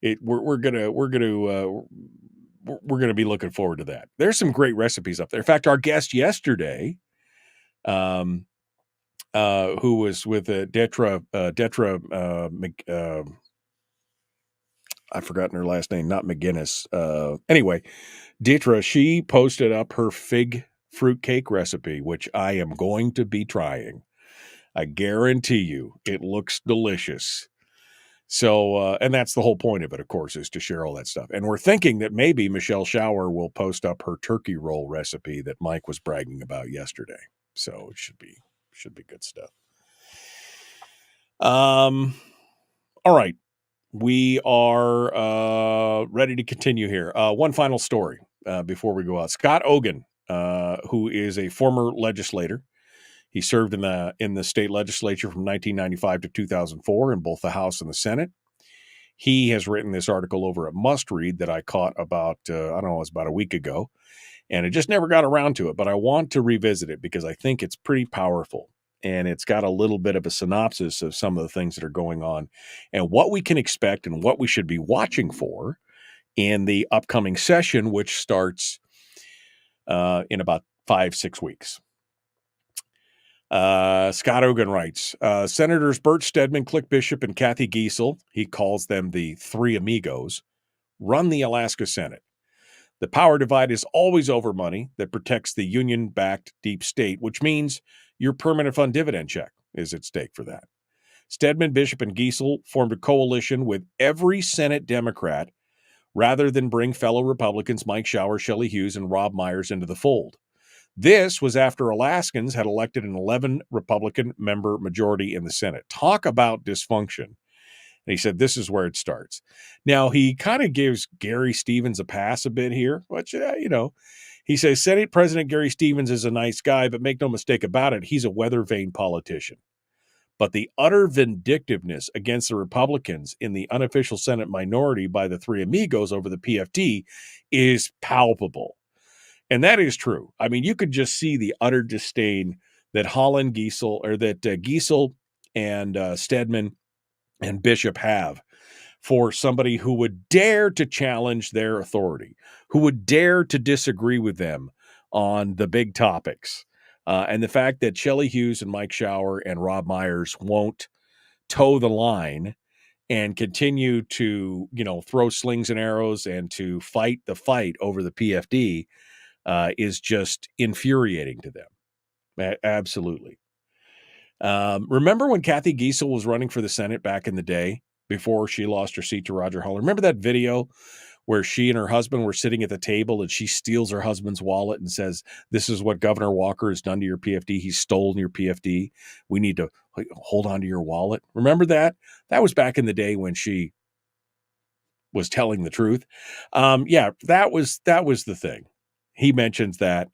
S5: we're gonna be looking forward to that. There's some great recipes up there. In fact, our guest yesterday, who was with Detra I've forgotten her last name, not McGinnis. Anyway, Detra, she posted up her fig fruitcake recipe, which I am going to be trying. I guarantee you it looks delicious. So, and that's the whole point of it, of course, is to share all that stuff. And we're thinking that maybe Michelle Schauer will post up her turkey roll recipe that Mike was bragging about yesterday. So it should be good stuff. All right. We are ready to continue here. One final story before we go out. Scott Ogan, who is a former legislator, he served in the state legislature from 1995 to 2004 in both the House and the Senate. He has written this article over at Must Read that I caught about, I don't know, it was about a week ago, and it just never got around to it, but I want to revisit it because I think it's pretty powerful. And it's got a little bit of a synopsis of some of the things that are going on and what we can expect and what we should be watching for in the upcoming session, which starts in about 5-6 weeks. Scott Ogan writes, Senators Burt Stedman, Click Bishop, and Kathy Giessel, he calls them the three amigos, run the Alaska Senate. The power divide is always over money that protects the union-backed deep state, which means your permanent fund dividend check is at stake for that. Stedman, Bishop, and Giessel formed a coalition with every Senate Democrat rather than bring fellow Republicans Mike Schauer, Shelley Hughes, and Rob Myers into the fold. This was after Alaskans had elected an 11 Republican member majority in the Senate. Talk about dysfunction. And he said, this is where it starts. Now, he kind of gives Gary Stevens a pass a bit here, which, he says, Senate President Gary Stevens is a nice guy, but make no mistake about it, he's a weather-vane politician. But the utter vindictiveness against the Republicans in the unofficial Senate minority by the three amigos over the PFD is palpable. And that is true. I mean, you could just see the utter disdain that Giessel and Stedman and Bishop have for somebody who would dare to challenge their authority, who would dare to disagree with them on the big topics. And the fact that Shelley Hughes and Mike Shower and Rob Myers won't toe the line and continue to, throw slings and arrows and to fight the fight over the PFD is just infuriating to them. Absolutely. Remember when Kathy Giesel was running for the Senate back in the day before she lost her seat to Roger Huller? Remember that video where she and her husband were sitting at the table and she steals her husband's wallet and says, "This is what Governor Walker has done to your PFD. He's stolen your PFD. We need to hold on to your wallet." Remember that? That was back in the day when she was telling the truth. That was the thing. He mentions that.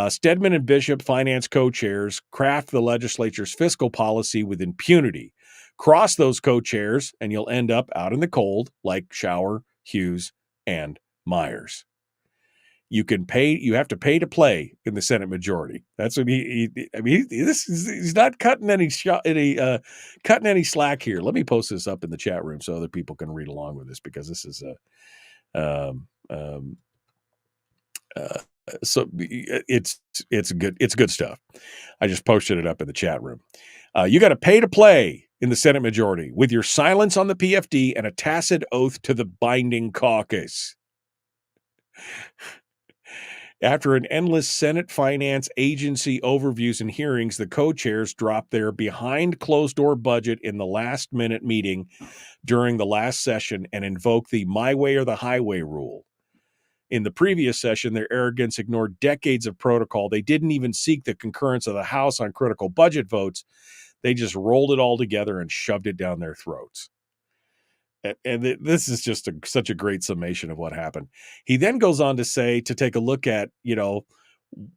S5: Stedman and Bishop, finance co-chairs, craft the legislature's fiscal policy with impunity. Cross those co-chairs, and you'll end up out in the cold like Shower, Hughes, and Myers. You have to pay to play in the Senate majority. That's what he's not cutting any slack here. Let me post this up in the chat room so other people can read along with this, because this is so it's good stuff. I just posted it up in the chat room. You got to pay to play in the Senate majority with your silence on the PFD and a tacit oath to the binding caucus. After an endless Senate Finance Agency overviews and hearings, the co-chairs dropped their behind closed-door budget in the last-minute meeting during the last session and invoked the my way or the highway rule. In the previous session, their arrogance ignored decades of protocol. They didn't even seek the concurrence of the House on critical budget votes. They just rolled it all together and shoved it down their throats. And this is just such a great summation of what happened. He then goes on to say, to take a look at,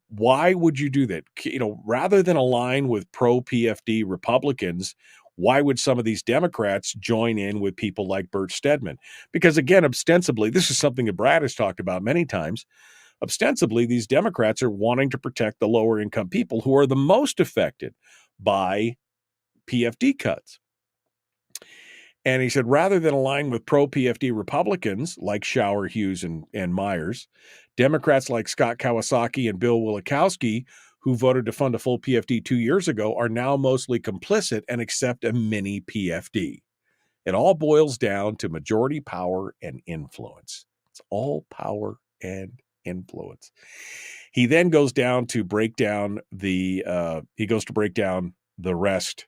S5: why would you do that? Rather than align with pro-PFD Republicans, why would some of these Democrats join in with people like Bert Stedman? Because again, ostensibly, this is something that Brad has talked about many times. Ostensibly, these Democrats are wanting to protect the lower income people who are the most affected by PFD cuts. And he said, rather than align with pro-PFD Republicans like Shower, Hughes, and Myers, Democrats like Scott Kawasaki and Bill Wielechowski, who voted to fund a full PFD 2 years ago, are now mostly complicit and accept a mini PFD. It all boils down to majority power and influence. It's all power and influence. He then goes down to break down the rest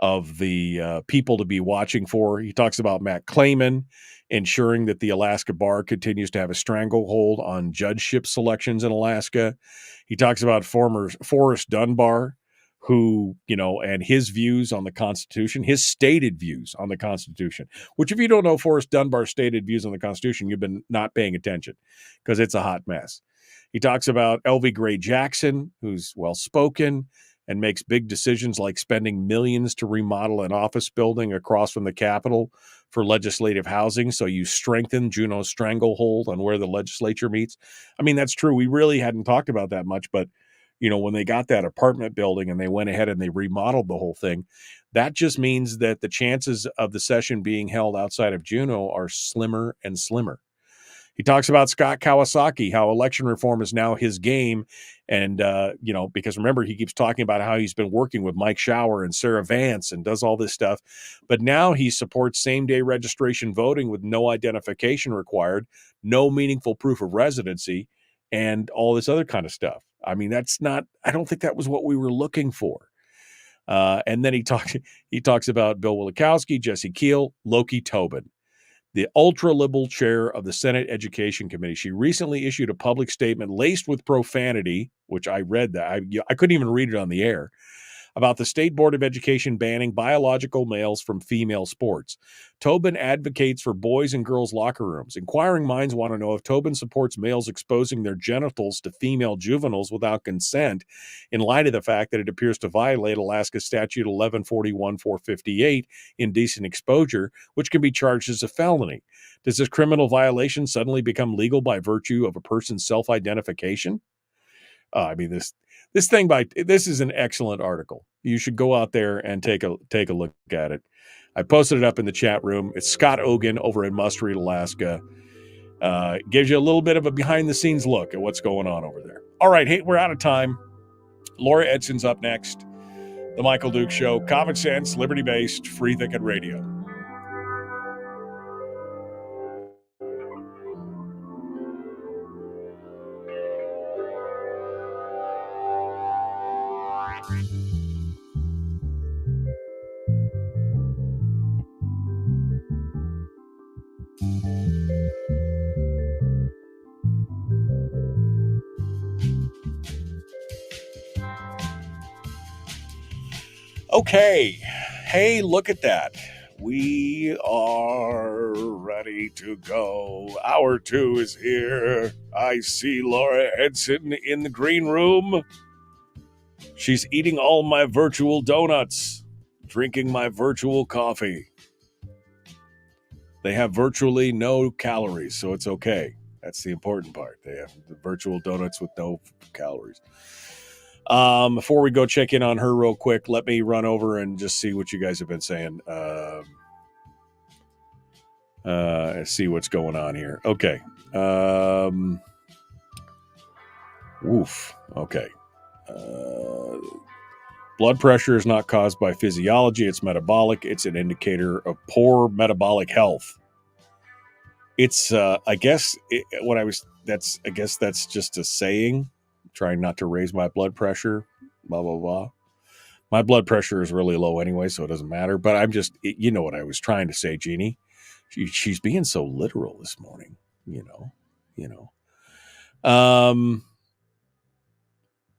S5: of the people to be watching for. He talks about Matt Clayman ensuring that the Alaska bar continues to have a stranglehold on judgeship selections in Alaska. He talks about former Forrest Dunbar, who, and his views on the Constitution, his stated views on the Constitution, which if you don't know Forrest Dunbar's stated views on the Constitution, you've been not paying attention, because it's a hot mess. He talks about L.V. Gray Jackson, who's well-spoken and makes big decisions like spending millions to remodel an office building across from the Capitol for legislative housing. So you strengthen Juneau's stranglehold on where the legislature meets. I mean, that's true. We really hadn't talked about that much, but when they got that apartment building and they went ahead and they remodeled the whole thing, that just means that the chances of the session being held outside of Juneau are slimmer and slimmer. He talks about Scott Kawasaki, how election reform is now his game. And, because remember, he keeps talking about how he's been working with Mike Shower and Sarah Vance and does all this stuff. But now he supports same-day registration voting with no identification required, no meaningful proof of residency, and all this other kind of stuff. I mean, I don't think that was what we were looking for. And then he talks about Bill Wielechowski, Jesse Keel, Loki Tobin, the ultra-liberal chair of the Senate Education Committee. She recently issued a public statement laced with profanity, which I read that. I couldn't even read it on the air, about the State Board of Education banning biological males from female sports. Tobin advocates for boys and girls locker rooms. Inquiring minds want to know if Tobin supports males exposing their genitals to female juveniles without consent, in light of the fact that it appears to violate Alaska Statute 1141-458, indecent exposure, which can be charged as a felony. Does this criminal violation suddenly become legal by virtue of a person's self-identification? This is an excellent article. You should go out there and take a look at it. I posted it up in the chat room. It's Scott Ogan over in Must Read, Alaska. Gives you a little bit of a behind-the-scenes look at what's going on over there. All right, hey, we're out of time. Laura Edson's up next. The Michael Duke Show. Common sense, liberty-based, free-thinking radio. Okay. Hey, look at that. We are ready to go. Hour 2 is here. I see Laura Edson in the green room. She's eating all my virtual donuts, drinking my virtual coffee. They have virtually no calories, so it's okay. That's the important part. They have the virtual donuts with no calories. Before we go check in on her real quick, let me run over and just see what you guys have been saying. See what's going on here. Okay. Okay. Blood pressure is not caused by physiology. It's metabolic. It's an indicator of poor metabolic health. It's, I guess that's just a saying. Trying not to raise my blood pressure, blah, blah, blah. My blood pressure is really low anyway, so it doesn't matter. But I'm just, you know what I was trying to say, Jeannie. She's being so literal this morning, you know.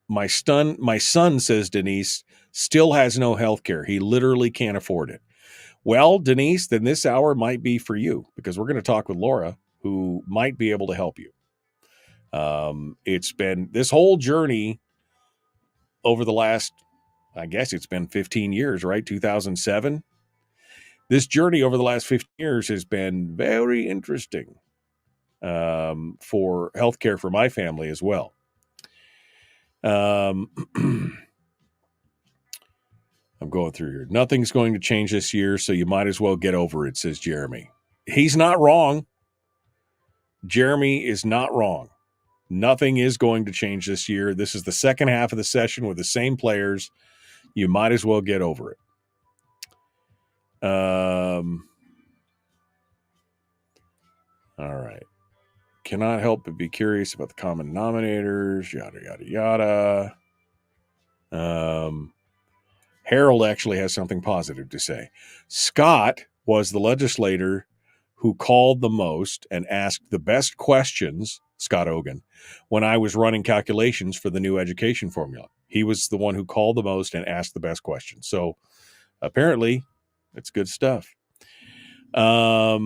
S5: My son, says Denise, still has no health care. He literally can't afford it. Well, Denise, then this hour might be for you, because we're going to talk with Laura, who might be able to help you. It's been this whole journey over the last, I guess it's been 15 years, right? 2007. This journey over the last 15 years has been very interesting for healthcare for my family as well. I'm going through here. Nothing's going to change this year, so you might as well get over it, says Jeremy. He's not wrong. Jeremy is not wrong. Nothing is going to change this year. This is the second half of the session with the same players. You might as well get over it. All right. Cannot help but be curious about the common denominators, yada, yada, yada. Harold actually has something positive to say. Scott was the legislator who called the most and asked the best questions, Scott Ogan, when I was running calculations for the new education formula. He was the one who called the most and asked the best questions. So apparently it's good stuff. All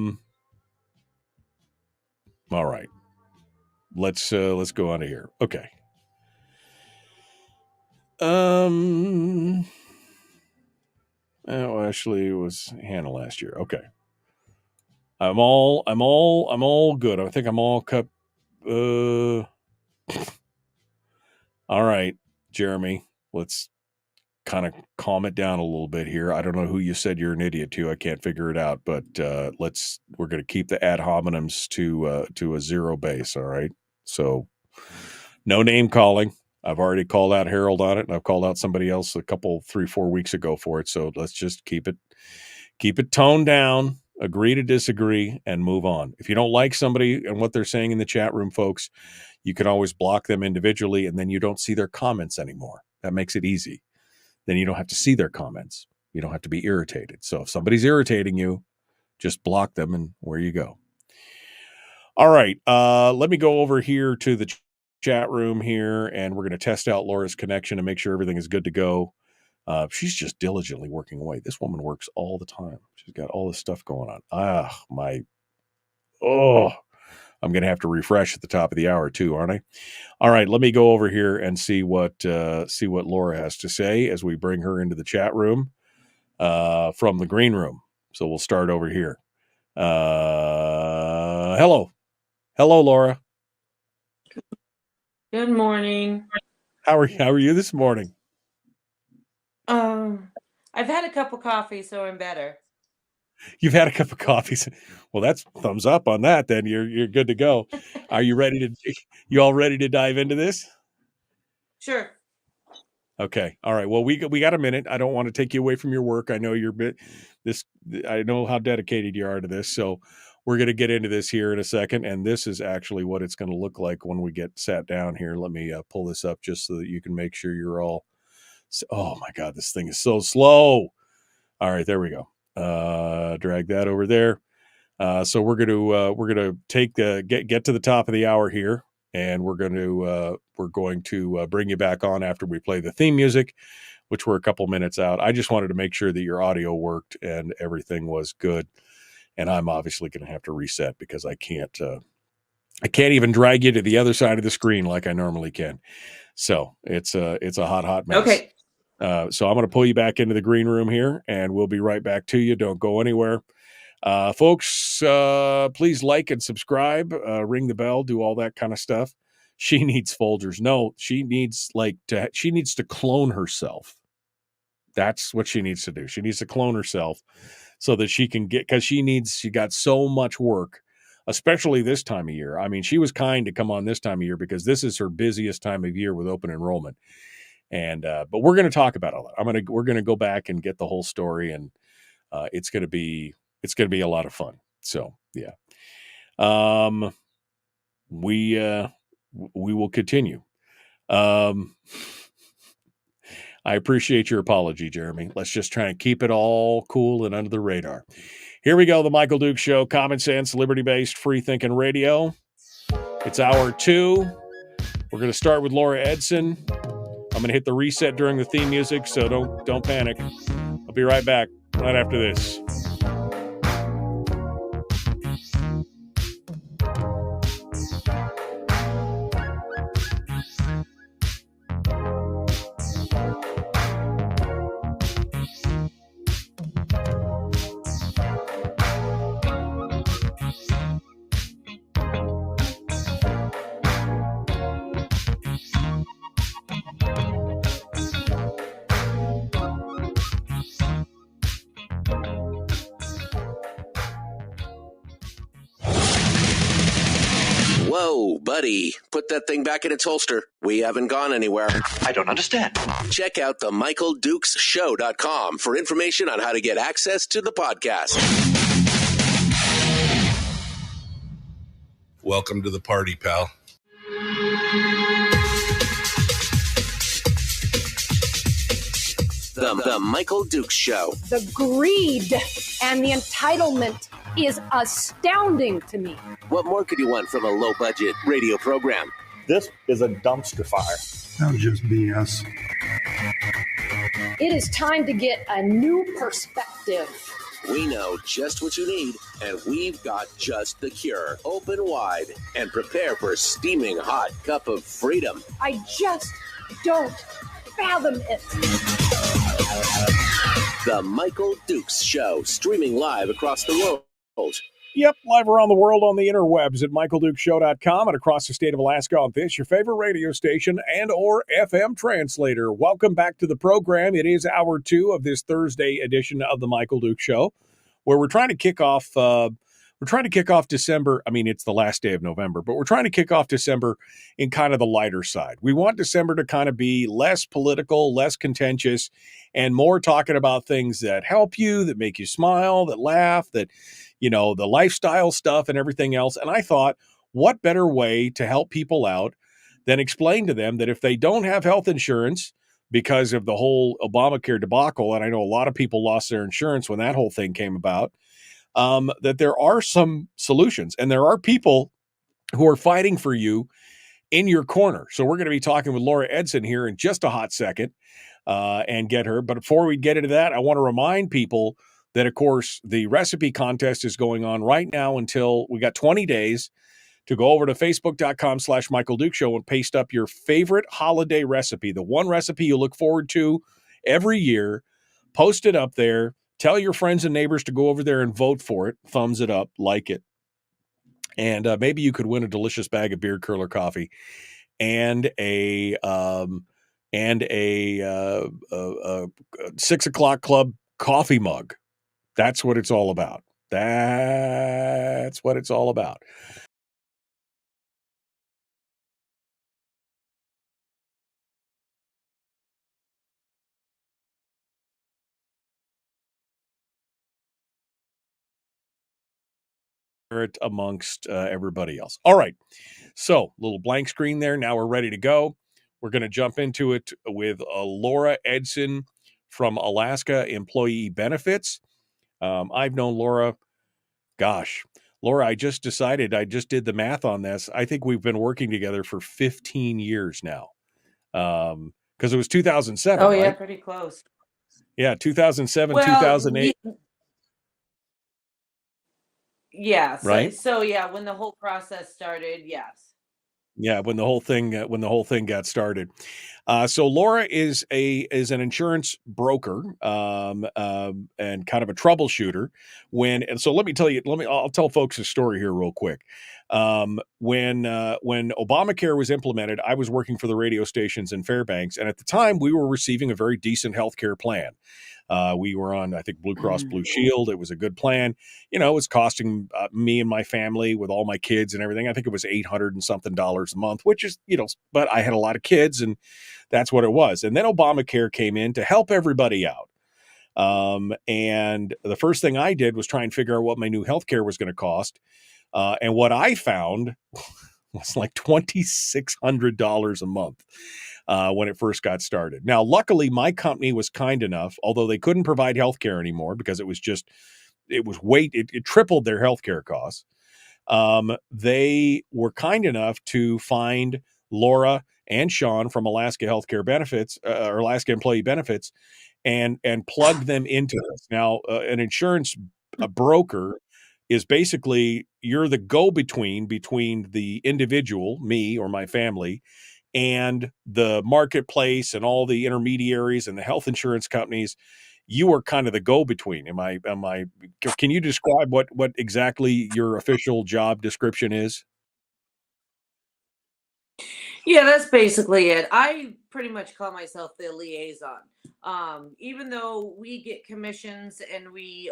S5: right. Let's go on to here. Okay. Oh, actually, it was Hannah last year. Okay. I'm all good. I think I'm all cut. All right, Jeremy, let's kind of calm it down a little bit here. I don't know who you said you're an idiot to. I can't figure it out, but we're going to keep the ad hominems to a zero base. All right. So no name calling. I've already called out Harold on it, and I've called out somebody else 3-4 weeks ago for it. So let's just keep it toned down, agree to disagree, and move on. If you don't like somebody and what they're saying in the chat room, folks, you can always block them individually, and then you don't see their comments anymore. That makes it easy. Then you don't have to see their comments. You don't have to be irritated. So if somebody's irritating you, just block them, and where you go. All right. Let me go over here to the chat room here, and we're going to test out Laura's connection and make sure everything is good to go. She's just diligently working away. This woman works all the time. She's got all this stuff going on. I'm going to have to refresh at the top of the hour too, aren't I? All right, let me go over here and see what Laura has to say as we bring her into the chat room from the green room. So we'll start over here. Hello, Laura.
S7: Good morning.
S5: How are you this morning?
S7: I've had a cup of coffee, so I'm better.
S5: You've had a cup of coffee. Well, that's thumbs up on that. Then you're good to go. Are you ready to? You all ready to dive into this?
S7: Sure.
S5: Okay. All right. Well, we got a minute. I don't want to take you away from your work. I know I know how dedicated you are to this. So we're going to get into this here in a second. And this is actually what it's going to look like when we get sat down here. Let me pull this up just so that you can make sure you're all. Oh my God, this thing is so slow. All right, there we go. Drag that over there. So we're gonna take get to the top of the hour here, and we're going to bring you back on after we play the theme music, which we're a couple minutes out. I just wanted to make sure that your audio worked and everything was good. And I'm obviously going to have to reset because I can't even drag you to the other side of the screen like I normally can. So it's a hot mess.
S7: Okay.
S5: So I'm going to pull you back into the green room here, and we'll be right back to you. Don't go anywhere. Folks, please like and subscribe, ring the bell, do all that kind of stuff. She needs Folgers. No, she needs to clone herself. That's what she needs to do. She needs to clone herself so that she can because she got so much work, especially this time of year. I mean, she was kind to come on this time of year because this is her busiest time of year with open enrollment. And but we're going to talk about all that. We're going to go back and get the whole story, and it's going to be a lot of fun. So yeah, we will continue. I appreciate your apology, Jeremy. Let's just try and keep it all cool and under the radar. Here we go. The Michael Dukes Show, common sense, liberty-based, free-thinking radio. It's hour 2. We're going to start with Laura Edson. I'm going to hit the reset during the theme music, so don't panic. I'll be right back right after this.
S1: Whoa, buddy. Put that thing back in its holster. We haven't gone anywhere.
S2: I don't understand.
S1: Check out the MichaelDukesShow.com for information on how to get access to the podcast.
S3: Welcome to the party, pal.
S1: The Michael Dukes Show.
S4: The greed and the entitlement is astounding to me.
S1: What more could you want from a low-budget radio program?
S8: This is a dumpster fire.
S9: That was just BS.
S4: It is time to get a new perspective.
S1: We know just what you need, and we've got just the cure. Open wide and prepare for a steaming hot cup of freedom.
S4: I just don't fathom it.
S1: The Michael Dukes Show, streaming live across the world.
S5: Yep, live around the world on the interwebs at michaeldukeshow.com and across the state of Alaska on this, your favorite radio station and or FM translator. Welcome back to the program. It is hour 2 of this Thursday edition of the Michael Dukes Show, where we're trying to kick off December. I mean, it's the last day of November, but we're trying to kick off December in kind of the lighter side. We want December to kind of be less political, less contentious, and more talking about things that help you, that make you smile, that laugh, that, you know, the lifestyle stuff and everything else. And I thought, what better way to help people out than explain to them that if they don't have health insurance because of the whole Obamacare debacle, and I know a lot of people lost their insurance when that whole thing came about, that there are some solutions, and there are people who are fighting for you in your corner. So we're going to be talking with Laura Edson here in just a hot second and get her. But before we get into that, I want to remind people that, of course, the recipe contest is going on right now until we got 20 days to go over to facebook.com/Michael Dukes Show and paste up your favorite holiday recipe, the one recipe you look forward to every year. Post it up there. Tell your friends and neighbors to go over there and vote for it. Thumbs it up, like it. And maybe you could win a delicious bag of beard curler coffee and a 6 o'clock club coffee mug. That's what it's all about. That's what it's all about. Amongst everybody else. All right. So, little blank screen there. Now we're ready to go. We're going to jump into it with Laura Edson from Alaska Employee Benefits. I've known Laura, gosh, Laura, I just did the math on this. I think we've been working together for 15 years now. Because it was 2007,
S7: Oh, yeah,
S5: right?
S7: pretty close.
S5: Yeah, 2007,
S7: Well,
S5: 2008,
S7: yeah.
S5: right?
S7: So yeah, when the whole process started, yes.
S5: Yeah, when the whole thing got started. So Laura is an insurance broker and kind of a troubleshooter. I'll tell folks a story here real quick. When Obamacare was implemented, I was working for the radio stations in Fairbanks, and at the time we were receiving a very decent health care plan. We were on, I think, Blue Cross Blue Shield. It was a good plan. It was costing me and my family with all my kids and everything. I think it was $800 and something a month, which is, but I had a lot of kids and that's what it was. And then Obamacare came in to help everybody out. And the first thing I did was try and figure out what my new healthcare was going to cost. And what I found was like $2,600 a month. When it first got started. Now, luckily, my company was kind enough, although they couldn't provide healthcare anymore because it tripled their healthcare costs. They were kind enough to find Laura and Sean from Alaska Healthcare Benefits or Alaska Employee Benefits and plug them into this. Now, an insurance broker is basically you're the go-between between the individual, me or my family, and the marketplace and all the intermediaries and the health insurance companies. You are kind of the go-between. Can you describe what exactly your official job description is?
S7: Yeah, that's basically it. I pretty much call myself the liaison. Even though we get commissions and we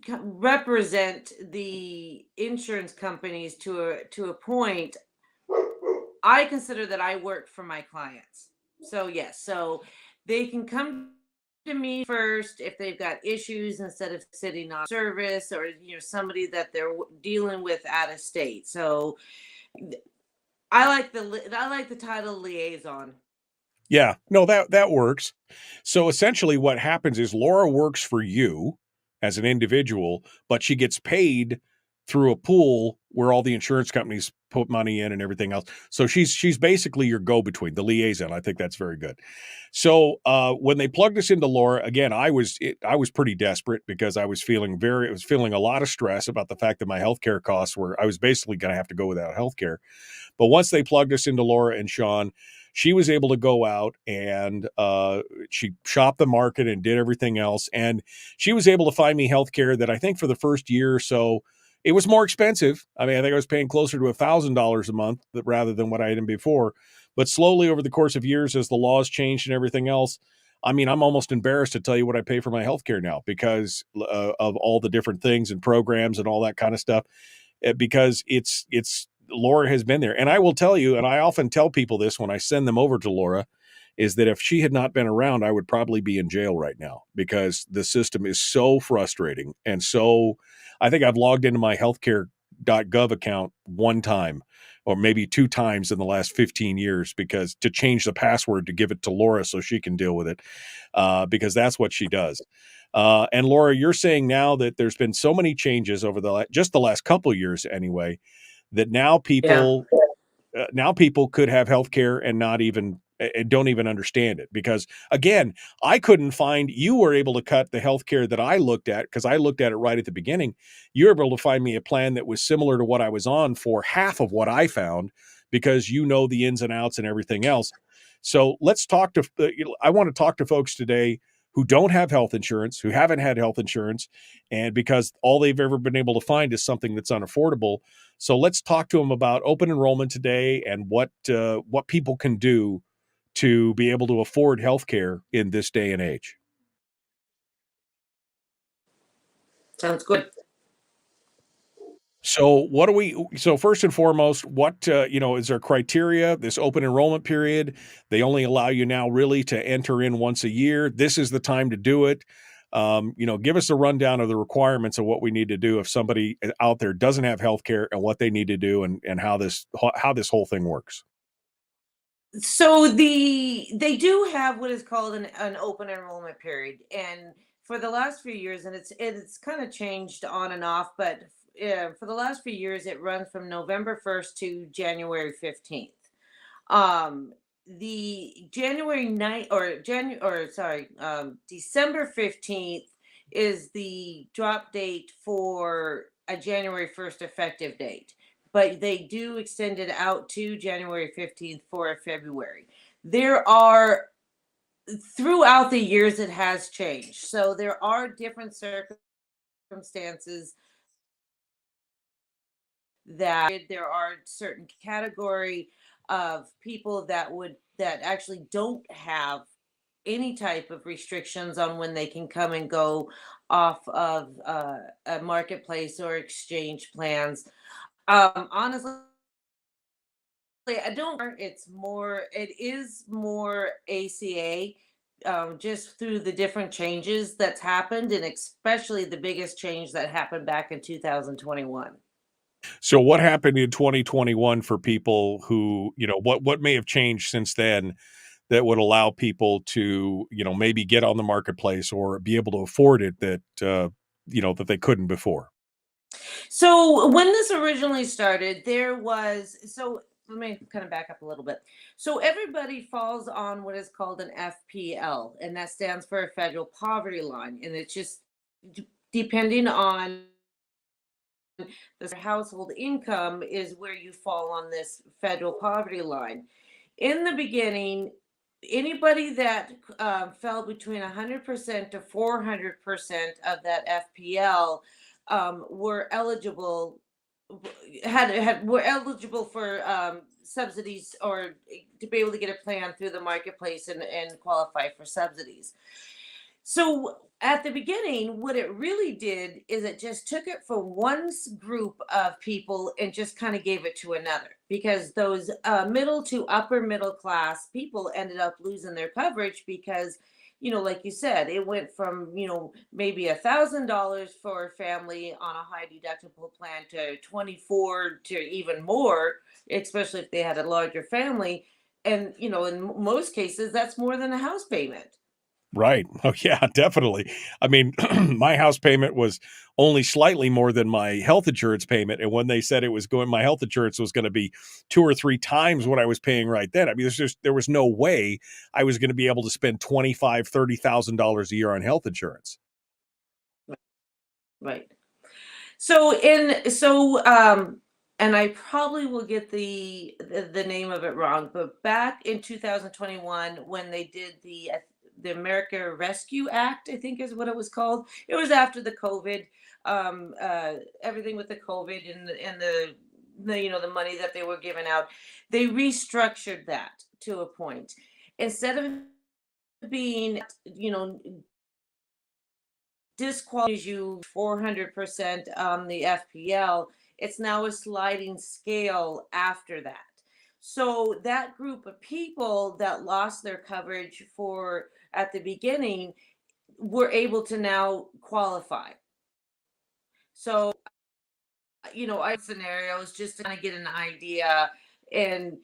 S7: represent the insurance companies to a point, I consider that I work for my clients. So yes, so they can come to me first if they've got issues instead of sitting on service or somebody that they're dealing with out of state. So I like the title liaison.
S5: Yeah, no, that works. So essentially what happens is Laura works for you as an individual, but she gets paid through a pool where all the insurance companies put money in and everything else. So she's basically your go-between, the liaison. I think that's very good. So when they plugged us into Laura, again, I was pretty desperate because I was feeling a lot of stress about the fact that my healthcare costs I was basically going to have to go without healthcare. But once they plugged us into Laura and Sean, she was able to go out and she shopped the market and did everything else. And she was able to find me healthcare that I think for the first year or so, it was more expensive. I mean, I think I was paying closer to $1,000 a month rather than what I had been before. But slowly over the course of years, as the laws changed and everything else, I mean, I'm almost embarrassed to tell you what I pay for my healthcare now because of all the different things and programs and all that kind of stuff. Because it's Laura has been there. And I will tell you, and I often tell people this when I send them over to Laura, is that if she had not been around, I would probably be in jail right now because the system is so frustrating. And so I think I've logged into my healthcare.gov account one time or maybe two times in the last 15 years because to change the password to give it to Laura so she can deal with it because that's what she does. And Laura, you're saying now that there's been so many changes over just the last couple of years anyway, that now people could have health care and not even don't even understand it because again, I couldn't find, you were able to cut the health care that I looked at because I looked at it right at the beginning. You were able to find me a plan that was similar to what I was on for half of what I found because you know the ins and outs and everything else. So let's talk to, I want to talk to folks today who don't have health insurance, who haven't had health insurance, and because all they've ever been able to find is something that's unaffordable. So let's talk to them about open enrollment today and what people can do to be able to afford healthcare in this day and age.
S7: Sounds good.
S5: So so first and foremost, what, is there criteria, this open enrollment period? They only allow you now really to enter in once a year. This is the time to do it. Give us a rundown of the requirements of what we need to do if somebody out there doesn't have healthcare and what they need to do and how this whole thing works.
S7: So they do have what is called an open enrollment period, and for the last few years, and it's kind of changed on and off, but for the last few years, it runs from November 1st to January 15th. The January 9th or January or sorry, December 15th is the drop date for a January 1st effective date, but they do extend it out to January 15th for a February. There are throughout the years it has changed. So there are different circumstances that there are certain category of people that actually don't have any type of restrictions on when they can come and go off of a marketplace or exchange plans. Honestly, I don't. It is more ACA, just through the different changes that's happened, and especially the biggest change that happened back in 2021.
S5: So what happened in 2021 for people who, what may have changed since then that would allow people to, maybe get on the marketplace or be able to afford it that they couldn't before?
S7: So when this originally started, let me kind of back up a little bit. So everybody falls on what is called an FPL, and that stands for a federal poverty line. And it's just depending on the household income is where you fall on this federal poverty line. In the beginning, anybody that fell between 100% to 400% of that FPL were eligible were eligible for subsidies or to be able to get a plan through the marketplace and qualify for subsidies. So at the beginning, what it really did is it just took it from one group of people and just kind of gave it to another, because those middle to upper middle class people ended up losing their coverage because, like you said, it went from, maybe $1,000 for a family on a high deductible plan to 24 to even more, especially if they had a larger family. And, in most cases, that's more than a house payment.
S5: Right. Oh, yeah, definitely. I mean, my house payment was only slightly more than my health insurance payment. And when they said my health insurance was going to be 2 or 3 times what I was paying right then, I mean, there was no way I was going to be able to spend $25,000-$30,000 a year on health insurance.
S7: Right. And I probably will get the name of it wrong, but back in 2021, when they did the America Rescue Act, I think is what it was called. It was after the COVID, everything with the COVID and the money that they were giving out. They restructured that to a point. Instead of being, disqualifies you 400% on the FPL, it's now a sliding scale after that. So that group of people that lost their coverage at the beginning were able to now qualify. So, I have scenarios just to kind of get an idea, and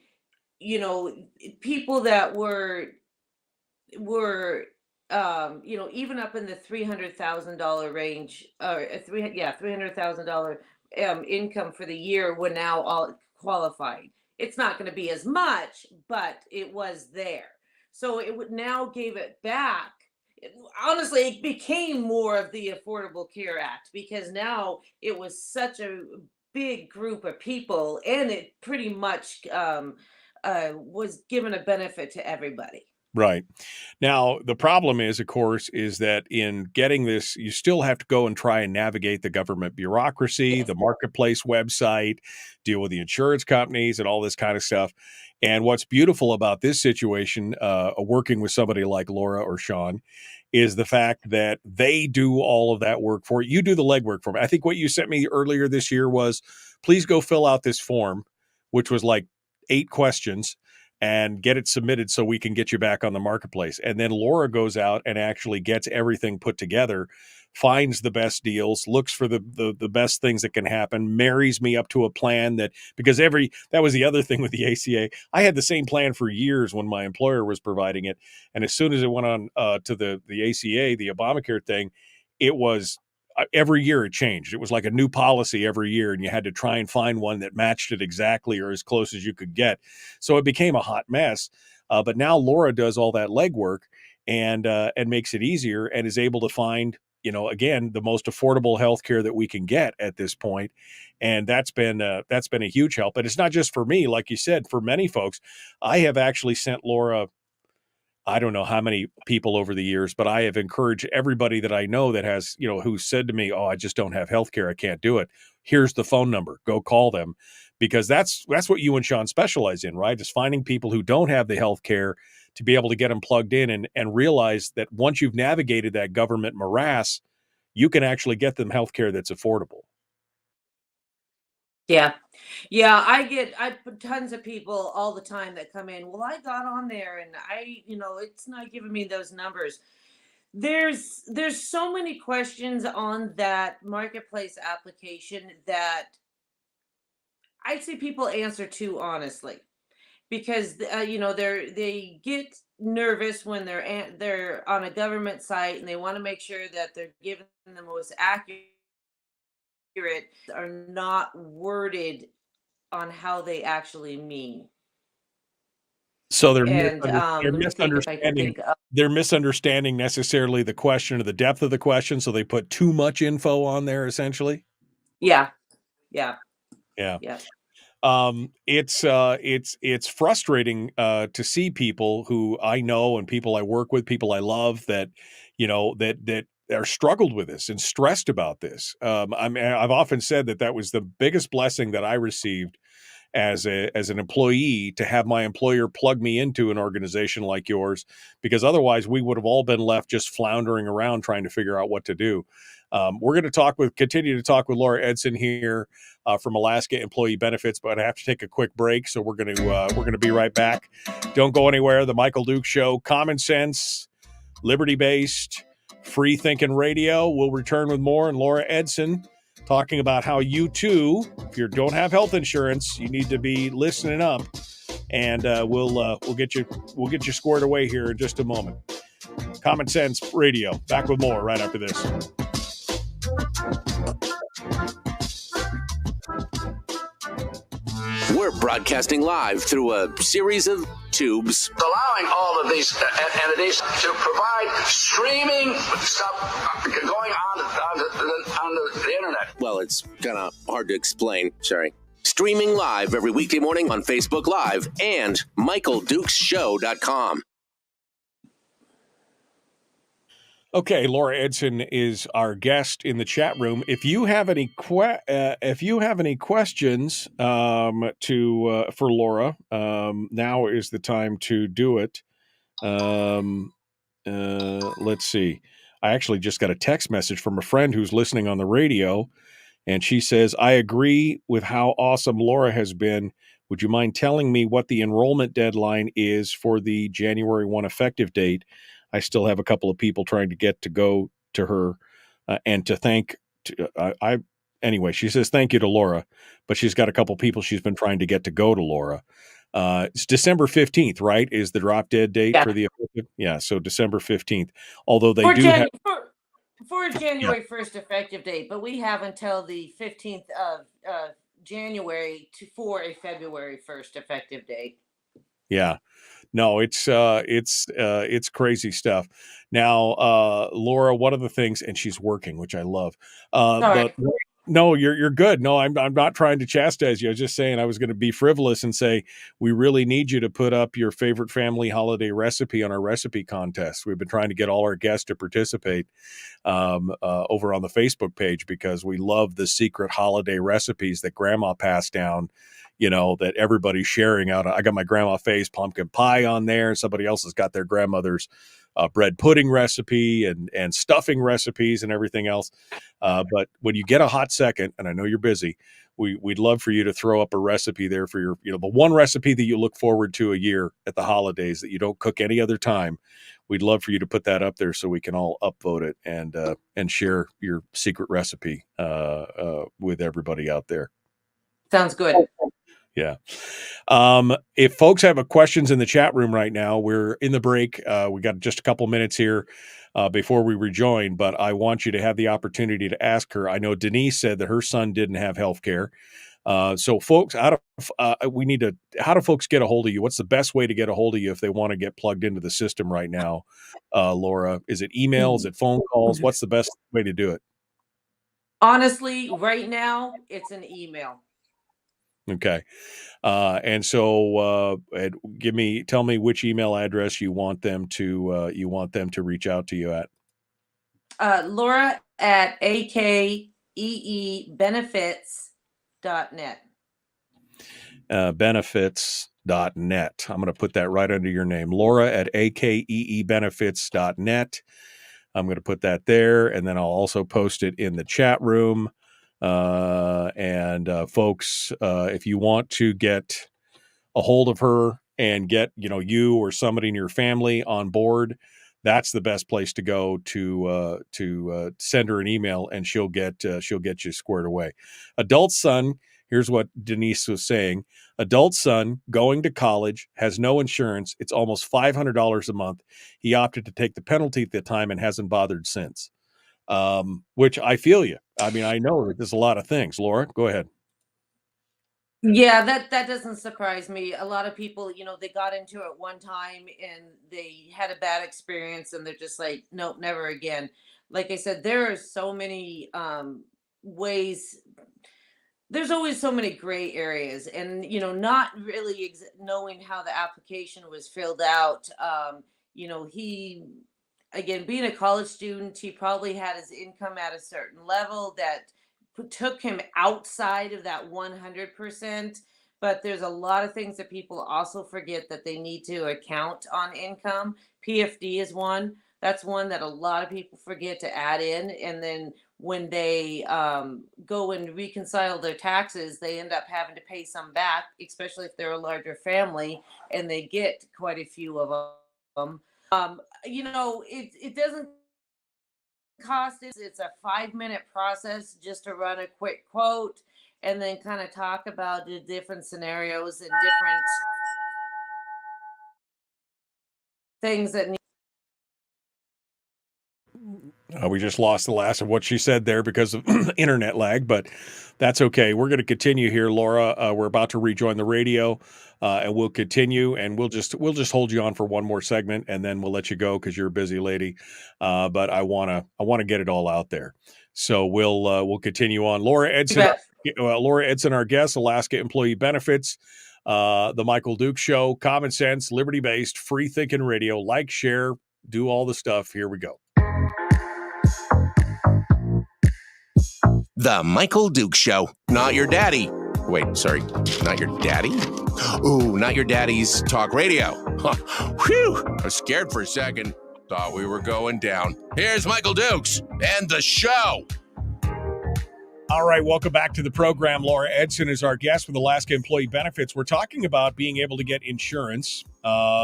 S7: people that were even up in the $300,000 range, or $300,000 income for the year were now all qualified. It's not going to be as much, but it was there. So it would now gave it back. Honestly, it became more of the Affordable Care Act because now it was such a big group of people, and it pretty much was given a benefit to everybody.
S5: Right. Now, the problem is, of course, is that in getting this, you still have to go and try and navigate the government bureaucracy, the marketplace website, deal with the insurance companies and all this kind of stuff. And what's beautiful about this situation, working with somebody like Laura or Sean, is the fact that they do all of that work for you. You do the legwork for me. I think what you sent me earlier this year was, please go fill out this form, which was like 8 questions, and get it submitted so we can get you back on the marketplace. And then Laura goes out and actually gets everything put together, finds the best deals, looks for the best things that can happen, marries me up to a plan that, because that was the other thing with the ACA. I had the same plan for years when my employer was providing it. And as soon as it went on to the ACA, the Obamacare thing, it was every year it changed. It was like a new policy every year, and you had to try and find one that matched it exactly or as close as you could get. So it became a hot mess. But now Laura does all that legwork and makes it easier, and is able to find, again, the most affordable healthcare that we can get at this point. And that's been a huge help. But it's not just for me, like you said, for many folks. I have actually sent Laura, I don't know how many people over the years, but I have encouraged everybody that I know that has, who said to me, "Oh, I just don't have healthcare. I can't do it. Here's the phone number. Go call them." Because that's what you and Sean specialize in, right? Is finding people who don't have the healthcare to be able to get them plugged in, and realize that once you've navigated that government morass, you can actually get them healthcare that's affordable.
S7: Yeah. Yeah, I tons of people all the time that come in. Well, I got on there and it's not giving me those numbers. There's so many questions on that marketplace application that I see people answer too honestly, because they get nervous when they're on a government site, and they want to make sure that they're giving the most accurate, are not worded on how they actually mean.
S5: So
S7: And let me think if I can
S5: misunderstanding
S7: think of.
S5: they're misunderstanding necessarily the question or the depth of the question, so they put too much info on there, essentially.
S7: Yeah, yeah,
S5: Yeah.
S7: yeah,
S5: It's frustrating to see people who I know and people I work with, people I love, that that are struggled with this and stressed about this. I've often said that was the biggest blessing that I received as an employee, to have my employer plug me into an organization like yours, because otherwise we would have all been left just floundering around trying to figure out what to do. We're going to continue to talk with Laura Edson here from Alaska Employee Benefits, but I have to take a quick break, so we're going to be right back. Don't go anywhere. The Michael Duke Show, common sense, liberty-based, free-thinking radio. We'll return with more, and Laura Edson talking about how you too, if you don't have health insurance, you need to be listening up, and we'll get you squared away here in just a moment. Common Sense Radio, back with more right after this.
S1: We're broadcasting live through a series of tubes,
S10: allowing all of these entities to provide streaming stuff going on the internet.
S1: Well, it's kind of hard to explain. Sorry. Streaming live every weekday morning on Facebook Live and MichaelDukesShow.com.
S5: Okay, Laura Edson is our guest in the chat room. If you have any questions for Laura, now is the time to do it. Let's see. I actually just got a text message from a friend who's listening on the radio, and she says, "I agree with how awesome Laura has been. Would you mind telling me what the enrollment deadline is for the January 1 effective date? I still have a couple of people trying to get to go to her and to thank. Anyway, she says thank you to Laura, but she's got a couple people she's been trying to get to go to Laura. It's December 15th, right? Is the drop dead date for the effective? Yeah, so December 15th. Although they
S7: for January 1st effective date, but we have until the 15th of January for a February 1st effective date.
S5: Yeah. No, it's crazy stuff. Now, Laura, one of the things, and she's working, which I love. No, you're good. No, I'm not trying to chastise you. I was just saying I was going to be frivolous and say we really need you to put up your favorite family holiday recipe on our recipe contest. We've been trying to get all our guests to participate over on the Facebook page because we love the secret holiday recipes that Grandma passed down. That everybody's sharing out. I got my Grandma Faye's pumpkin pie on there. Somebody else has got their grandmother's bread pudding recipe and stuffing recipes and everything else. But when you get a hot second, and I know you're busy, we'd love for you to throw up a recipe there for your, the one recipe that you look forward to a year at the holidays that you don't cook any other time. We'd love for you to put that up there so we can all upvote it and share your secret recipe with everybody out there.
S7: Sounds good.
S5: Yeah. If folks have questions in the chat room right now, we're in the break. We got just a couple minutes here before we rejoin, but I want you to have the opportunity to ask her. I know Denise said that her son didn't have health care. So folks, how do folks get a hold of you? What's the best way to get a hold of you if they want to get plugged into the system right now? Laura, is it email? Is it phone calls? What's the best way to do it?
S7: Honestly, right now it's an email.
S5: Okay. And so tell me which email address you want them to reach out to you at.
S7: Laura at akeebenefits.net.
S5: Benefits.net. I'm going to put that right under your name. Laura at akeebenefits.net. I'm going to put that there, and then I'll also post it in the chat room. Folks, if you want to get a hold of her and get, you or somebody in your family on board, that's the best place to go to send her an email, and she'll get you squared away. Adult son, here's what Denise was saying. Adult son going to college, has no insurance. It's almost $500 a month. He opted to take the penalty at the time and hasn't bothered since. Which I feel you. I mean, I know that there's a lot of things. Laura, go ahead.
S7: Yeah, that doesn't surprise me. A lot of people, they got into it one time and they had a bad experience and they're just like, nope, never again. Like I said, there are so many ways. There's always so many gray areas, and not really knowing how the application was filled out. He, again, being a college student, he probably had his income at a certain level that took him outside of that 100%. But there's a lot of things that people also forget that they need to account on income. PFD is one. That's one that a lot of people forget to add in. And then when they go and reconcile their taxes, they end up having to pay some back, especially if they're a larger family and they get quite a few of them. It doesn't cost. It's a 5-minute process just to run a quick quote and then kind of talk about the different scenarios and different things that need.
S5: We just lost the last of what she said there because of internet lag, but that's okay. We're going to continue here, Laura. We're about to rejoin the radio, and we'll continue, and we'll just hold you on for one more segment, and then we'll let you go because you're a busy lady. But I wanna get it all out there, so we'll continue on. Laura Edson, our guest, Alaska Employee Benefits, the Michael Dukes Show, common sense, liberty-based, free thinking radio. Like, share, do all the stuff. Here we go.
S1: The Michael Dukes Show. Not your daddy. Wait, sorry. Not your daddy? Ooh, not your daddy's talk radio. Huh. Whew. I was scared for a second. Thought we were going down. Here's Michael Dukes and the show.
S5: All right, welcome back to the program. Laura Edson is our guest with Alaska Employee Benefits. We're talking about being able to get insurance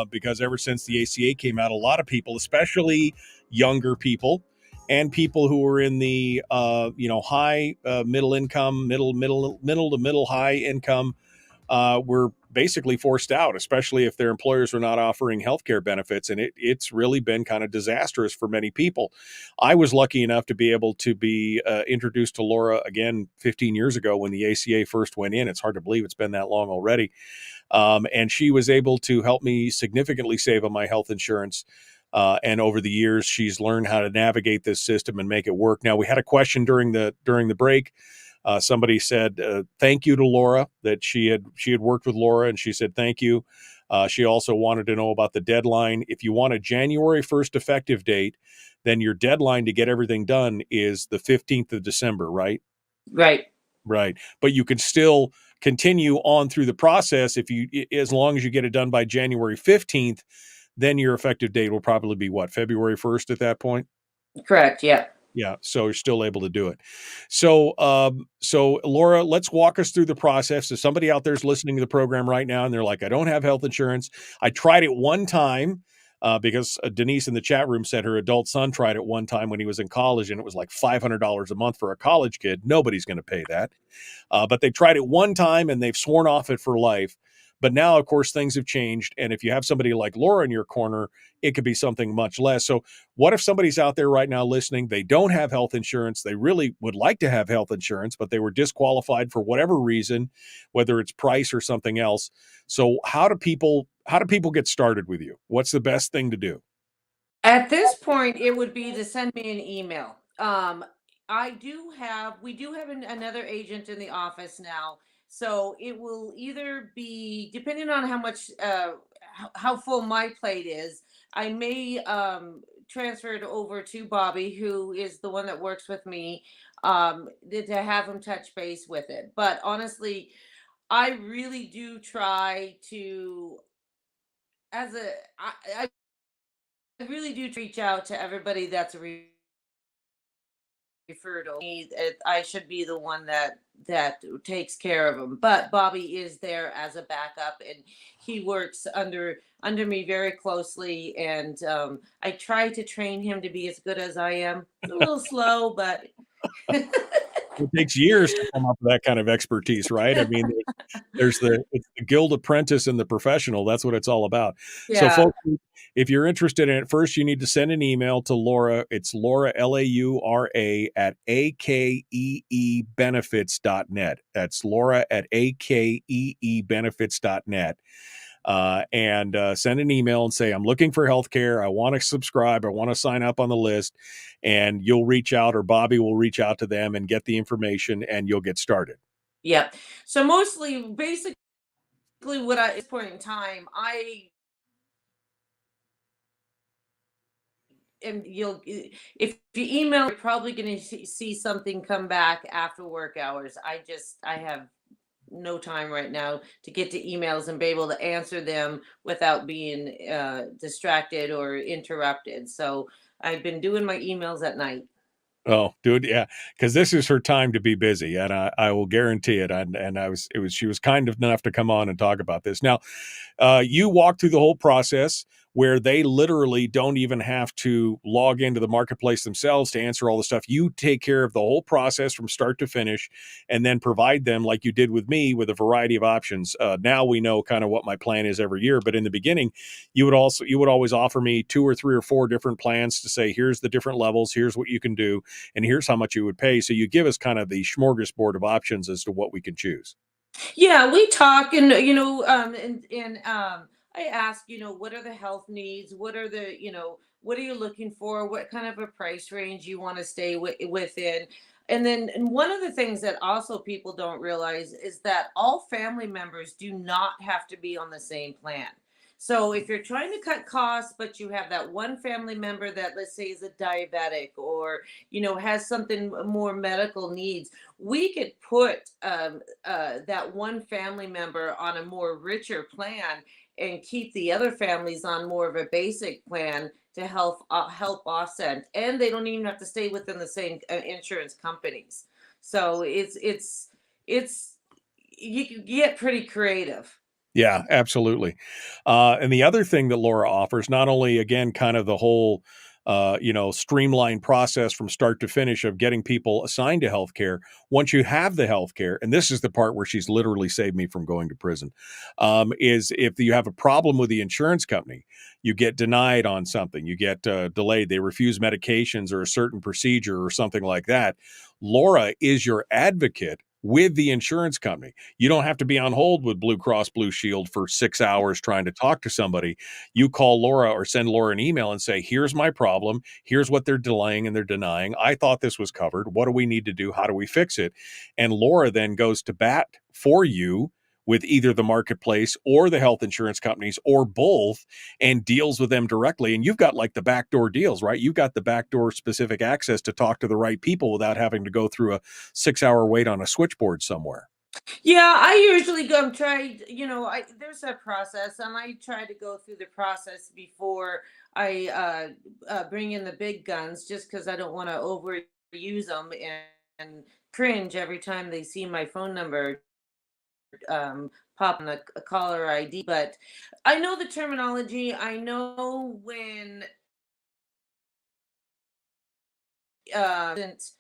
S5: because ever since the ACA came out, a lot of people, especially younger people, and people who are in the high middle income, middle to middle high income, were basically forced out, especially if their employers are not offering healthcare benefits. And it's really been kind of disastrous for many people. I was lucky enough to be able to be introduced to Laura again 15 years ago when the ACA first went in. It's hard to believe it's been that long already. And she was able to help me significantly save on my health insurance. And over the years, she's learned how to navigate this system and make it work. Now, we had a question during the break Somebody said thank you to Laura, that she had worked with Laura, and she said thank you. She also wanted to know about the deadline. If you want a January 1st effective date, then your deadline to get everything done is the 15th of December, right?
S7: Right.
S5: Right. But you can still continue on through the process as long as you get it done by January 15th, then your effective date will probably be what, February 1st at that point?
S7: Correct. Yeah.
S5: Yeah, so you're still able to do it. So, so Laura, let's walk us through the process. If somebody out there is listening to the program right now and they're like, I don't have health insurance. I tried it one time because Denise in the chat room said her adult son tried it one time when he was in college, and it was like $500 a month for a college kid. Nobody's going to pay that. But they tried it one time and they've sworn off it for life. But now, of course, things have changed. And if you have somebody like Laura in your corner, it could be something much less. So what if somebody's out there right now listening, they don't have health insurance, they really would like to have health insurance, but they were disqualified for whatever reason, whether it's price or something else. So how do people get started with you? What's the best thing to do?
S7: At this point, it would be to send me an email. We do have another agent in the office now. So it will either be, depending on how much, how full my plate is, I may transfer it over to Bobby, who is the one that works with me, to have him touch base with it. But honestly, I really do try to, as a, I really do reach out to everybody that's referred to me. I should be the one that takes care of them, but Bobby is there as a backup, and he works under me very closely. And I try to train him to be as good as I am. It's a little slow, but
S5: It takes years to come up with that kind of expertise, right? I mean, it's the guild apprentice and the professional. That's what it's all about. So,
S7: yeah.
S5: folks, if you're interested in it, first you need to send an email to Laura. It's Laura, Laura, at akeebenefits.net. That's Laura at akeebenefits.net. And send an email and say, I'm looking for healthcare. I want to subscribe. I want to sign up on the list. And you'll reach out, or Bobby will reach out to them and get the information, and you'll get started.
S7: Yeah. So basically what at this point in time, and if you email, you're probably going to see something come back after work hours. I have no time right now to get to emails and be able to answer them without being distracted or interrupted. So I've been doing my emails at night.
S5: Oh, dude, yeah, because this is her time to be busy, and I will guarantee it. She was kind enough to come on and talk about this. Now, you walk through the whole process where they literally don't even have to log into the marketplace themselves to answer all the stuff. You take care of the whole process from start to finish, and then provide them, like you did with me, with a variety of options. Now we know kind of what my plan is every year, but in the beginning, you would always offer me 2 or 3 or 4 different plans to say, here's the different levels, here's what you can do, and here's how much you would pay. So you give us kind of the smorgasbord of options as to what we can choose.
S7: Yeah, we talk, and I ask, what are the health needs? What are what are you looking for? What kind of a price range you want to stay within? And then, and one of the things that also people don't realize is that all family members do not have to be on the same plan. So if you're trying to cut costs, but you have that one family member that, let's say, is a diabetic, or has something more medical needs, we could put that one family member on a more richer plan and keep the other families on more of a basic plan to help offset. And they don't even have to stay within the same insurance companies. So it's you can get pretty creative.
S5: Yeah, absolutely. And the other thing that Laura offers, not only, again, kind of the whole, streamlined process from start to finish of getting people assigned to healthcare. Once you have the healthcare, and this is the part where she's literally saved me from going to prison, is if you have a problem with the insurance company, you get denied on something, you get delayed, they refuse medications or a certain procedure or something like that. Laura is your advocate with the insurance company. You don't have to be on hold with Blue Cross Blue Shield for 6 hours trying to talk to somebody. You call Laura or send Laura an email and say, here's my problem. Here's what they're delaying and they're denying. I thought this was covered. What do we need to do? How do we fix it? And Laura then goes to bat for you with either the marketplace or the health insurance companies or both, and deals with them directly. And you've got like the backdoor deals, right? You've got the backdoor specific access to talk to the right people without having to go through a 6-hour wait on a switchboard somewhere.
S7: Yeah, I usually go try, there's a process, and I try to go through the process before I bring in the big guns, just because I don't want to overuse them and cringe every time they see my phone number pop on a caller ID. But I know the terminology. I know when isn't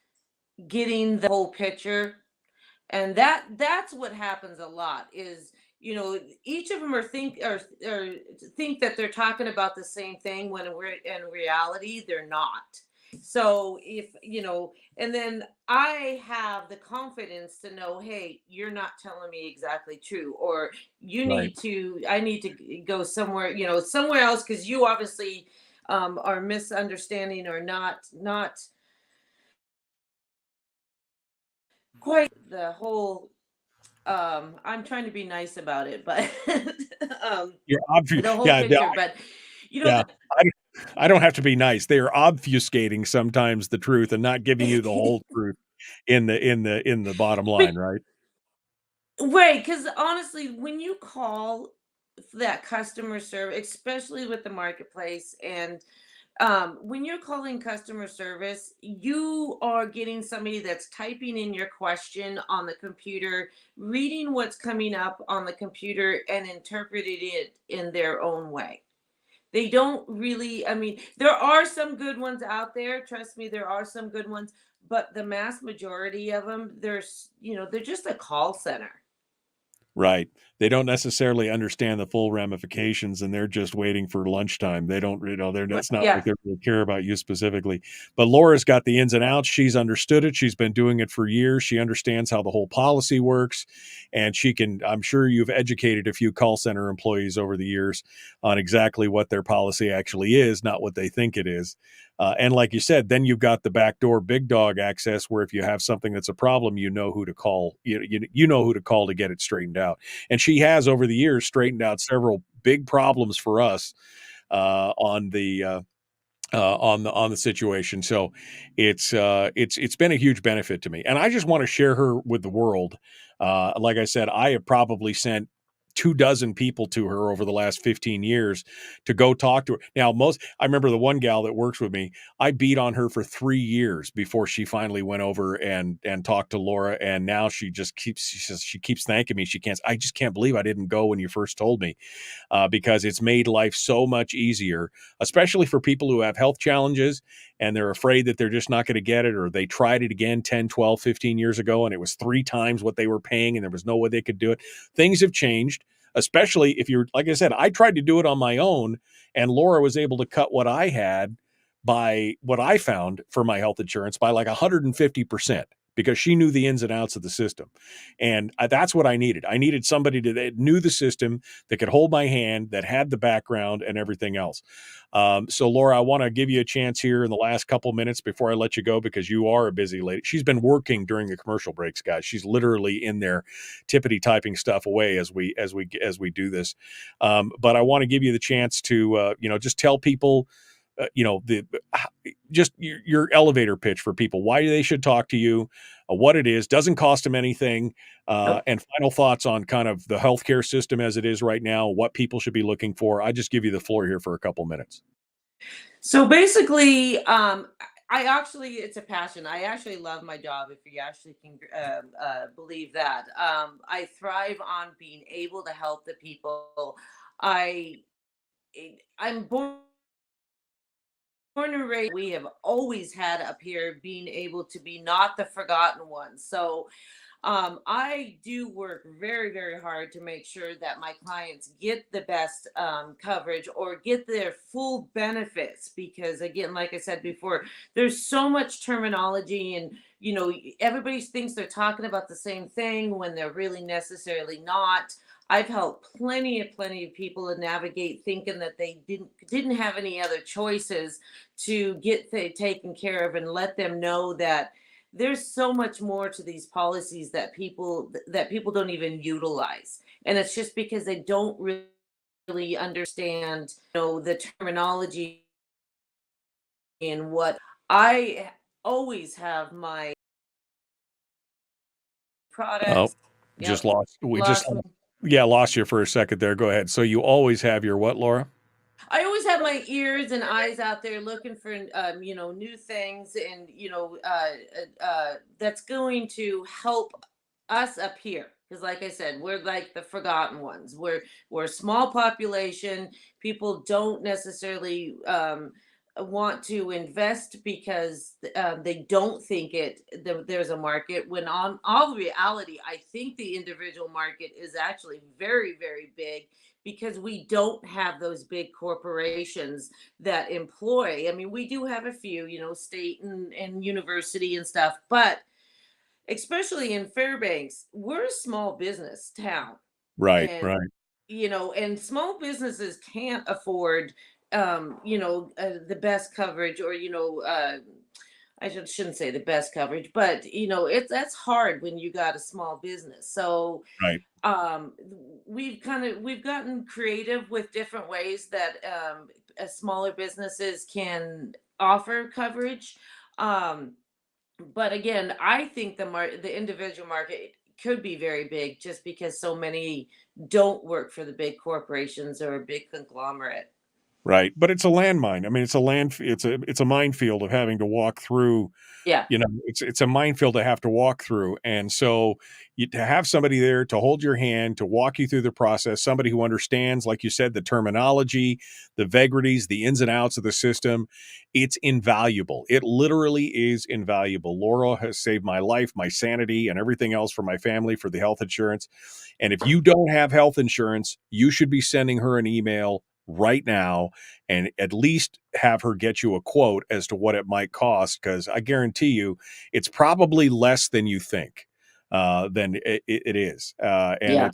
S7: getting the whole picture, and that's what happens a lot is, each of them or think that they're talking about the same thing when we're in reality they're not. So if and then I have the confidence to know, hey, you're not telling me exactly true, or
S5: Right.
S7: I need to go somewhere, somewhere else, because you obviously are misunderstanding or not quite the whole. I'm trying to be nice about it, but
S5: You're obvious.
S7: the whole
S5: Yeah.
S7: picture. But
S5: Yeah.
S7: the
S5: I don't have to be nice. They are obfuscating sometimes the truth and not giving you the whole truth in the bottom
S7: but
S5: line, right?
S7: right, because honestly, when you call that customer service, especially with the marketplace, and when you're calling customer service, you are getting somebody that's typing in your question on the computer, reading what's coming up on the computer, and interpreting it in their own way. They don't really, I mean, there are some good ones out there. Trust me, there are some good ones, but the mass majority of them, they're just a call center.
S5: Right. They don't necessarily understand the full ramifications, and they're just waiting for lunchtime. They don't, that's not like
S7: Yeah.
S5: they really care about you specifically. But Laura's got the ins and outs. She's understood it. She's been doing it for years. She understands how the whole policy works. And I'm sure you've educated a few call center employees over the years on exactly what their policy actually is, not what they think it is. And like you said, then you've got the backdoor big dog access, where if you have something that's a problem, you know who to call. You know who to call to get it straightened out. And she has over the years straightened out several big problems for us on the situation. So it's been a huge benefit to me, and I just want to share her with the world. Like I said, I have probably sent 24 people to her over the last 15 years to go talk to her. Now, I remember the one gal that works with me, I beat on her for 3 years before she finally went over and talked to Laura. And now she says she keeps thanking me. I just can't believe I didn't go when you first told me, because it's made life so much easier, especially for people who have health challenges and they're afraid that they're just not going to get it, or they tried it again 10, 12, 15 years ago and it was 3 times what they were paying and there was no way they could do it. Things have changed, especially if you're, like I said, I tried to do it on my own, and Laura was able to cut what I had by what I found for my health insurance by like 150%, because she knew the ins and outs of the system. And that's what I needed. I needed somebody that knew the system, that could hold my hand, that had the background and everything else. So Laura, I want to give you a chance here in the last couple minutes before I let you go, because you are a busy lady. She's been working during the commercial breaks, guys. She's literally in there tippity typing stuff away as we do this. But I want to give you the chance to, just tell people, just your elevator pitch for people, why they should talk to you, what it is, doesn't cost them anything, and final thoughts on kind of the healthcare system as it is right now, what people should be looking for. I just give you the floor here for a couple minutes.
S7: So basically, it's a passion. I actually love my job, if you actually can believe that. I thrive on being able to help the people. I'm born and raised. We have always had up here being able to be not the forgotten one. So I do work very, very hard to make sure that my clients get the best coverage or get their full benefits. Because, again, like I said before, there's so much terminology, and everybody thinks they're talking about the same thing when they're really necessarily not. I've helped plenty of people to navigate thinking that they didn't have any other choices to get taken care of, and let them know that there's so much more to these policies that people don't even utilize, and it's just because they don't really understand, the terminology. And what I always have my
S5: Oh,
S7: products.
S5: just
S7: Yep.
S5: lost. We just,
S7: Lost.
S5: lost you for a second there. Go ahead. So you always have your what, Laura?
S7: I always have my ears and eyes out there looking for, new things, and that's going to help us up here. Because, like I said, we're like the forgotten ones. We're a small population. People don't necessarily want to invest because they don't think there's a market. When on all reality, I think the individual market is actually very, very big, because we don't have those big corporations that employ. I mean, we do have a few, state and university and stuff, but especially in Fairbanks, we're a small business town.
S5: Right,
S7: And,
S5: right.
S7: and small businesses can't afford, the best coverage, or, shouldn't say the best coverage, but that's hard when you got a small business. So
S5: Right.
S7: we've gotten creative with different ways that smaller businesses can offer coverage. um, but again, I think the individual market could be very big, just because so many don't work for the big corporations or a big conglomerate.
S5: Right. But it's a landmine. I mean, it's a minefield of having to walk through.
S7: Yeah.
S5: It's a minefield to have to walk through. And so to have somebody there to hold your hand, to walk you through the process, somebody who understands, like you said, the terminology, the vagaries, the ins and outs of the system, it's invaluable. It literally is invaluable. Laura has saved my life, my sanity, and everything else for my family, for the health insurance. And if you don't have health insurance, you should be sending her an email right now and at least have her get you a quote as to what it might cost, because I guarantee you it's probably less than you think. Than it is. And
S7: Yeah.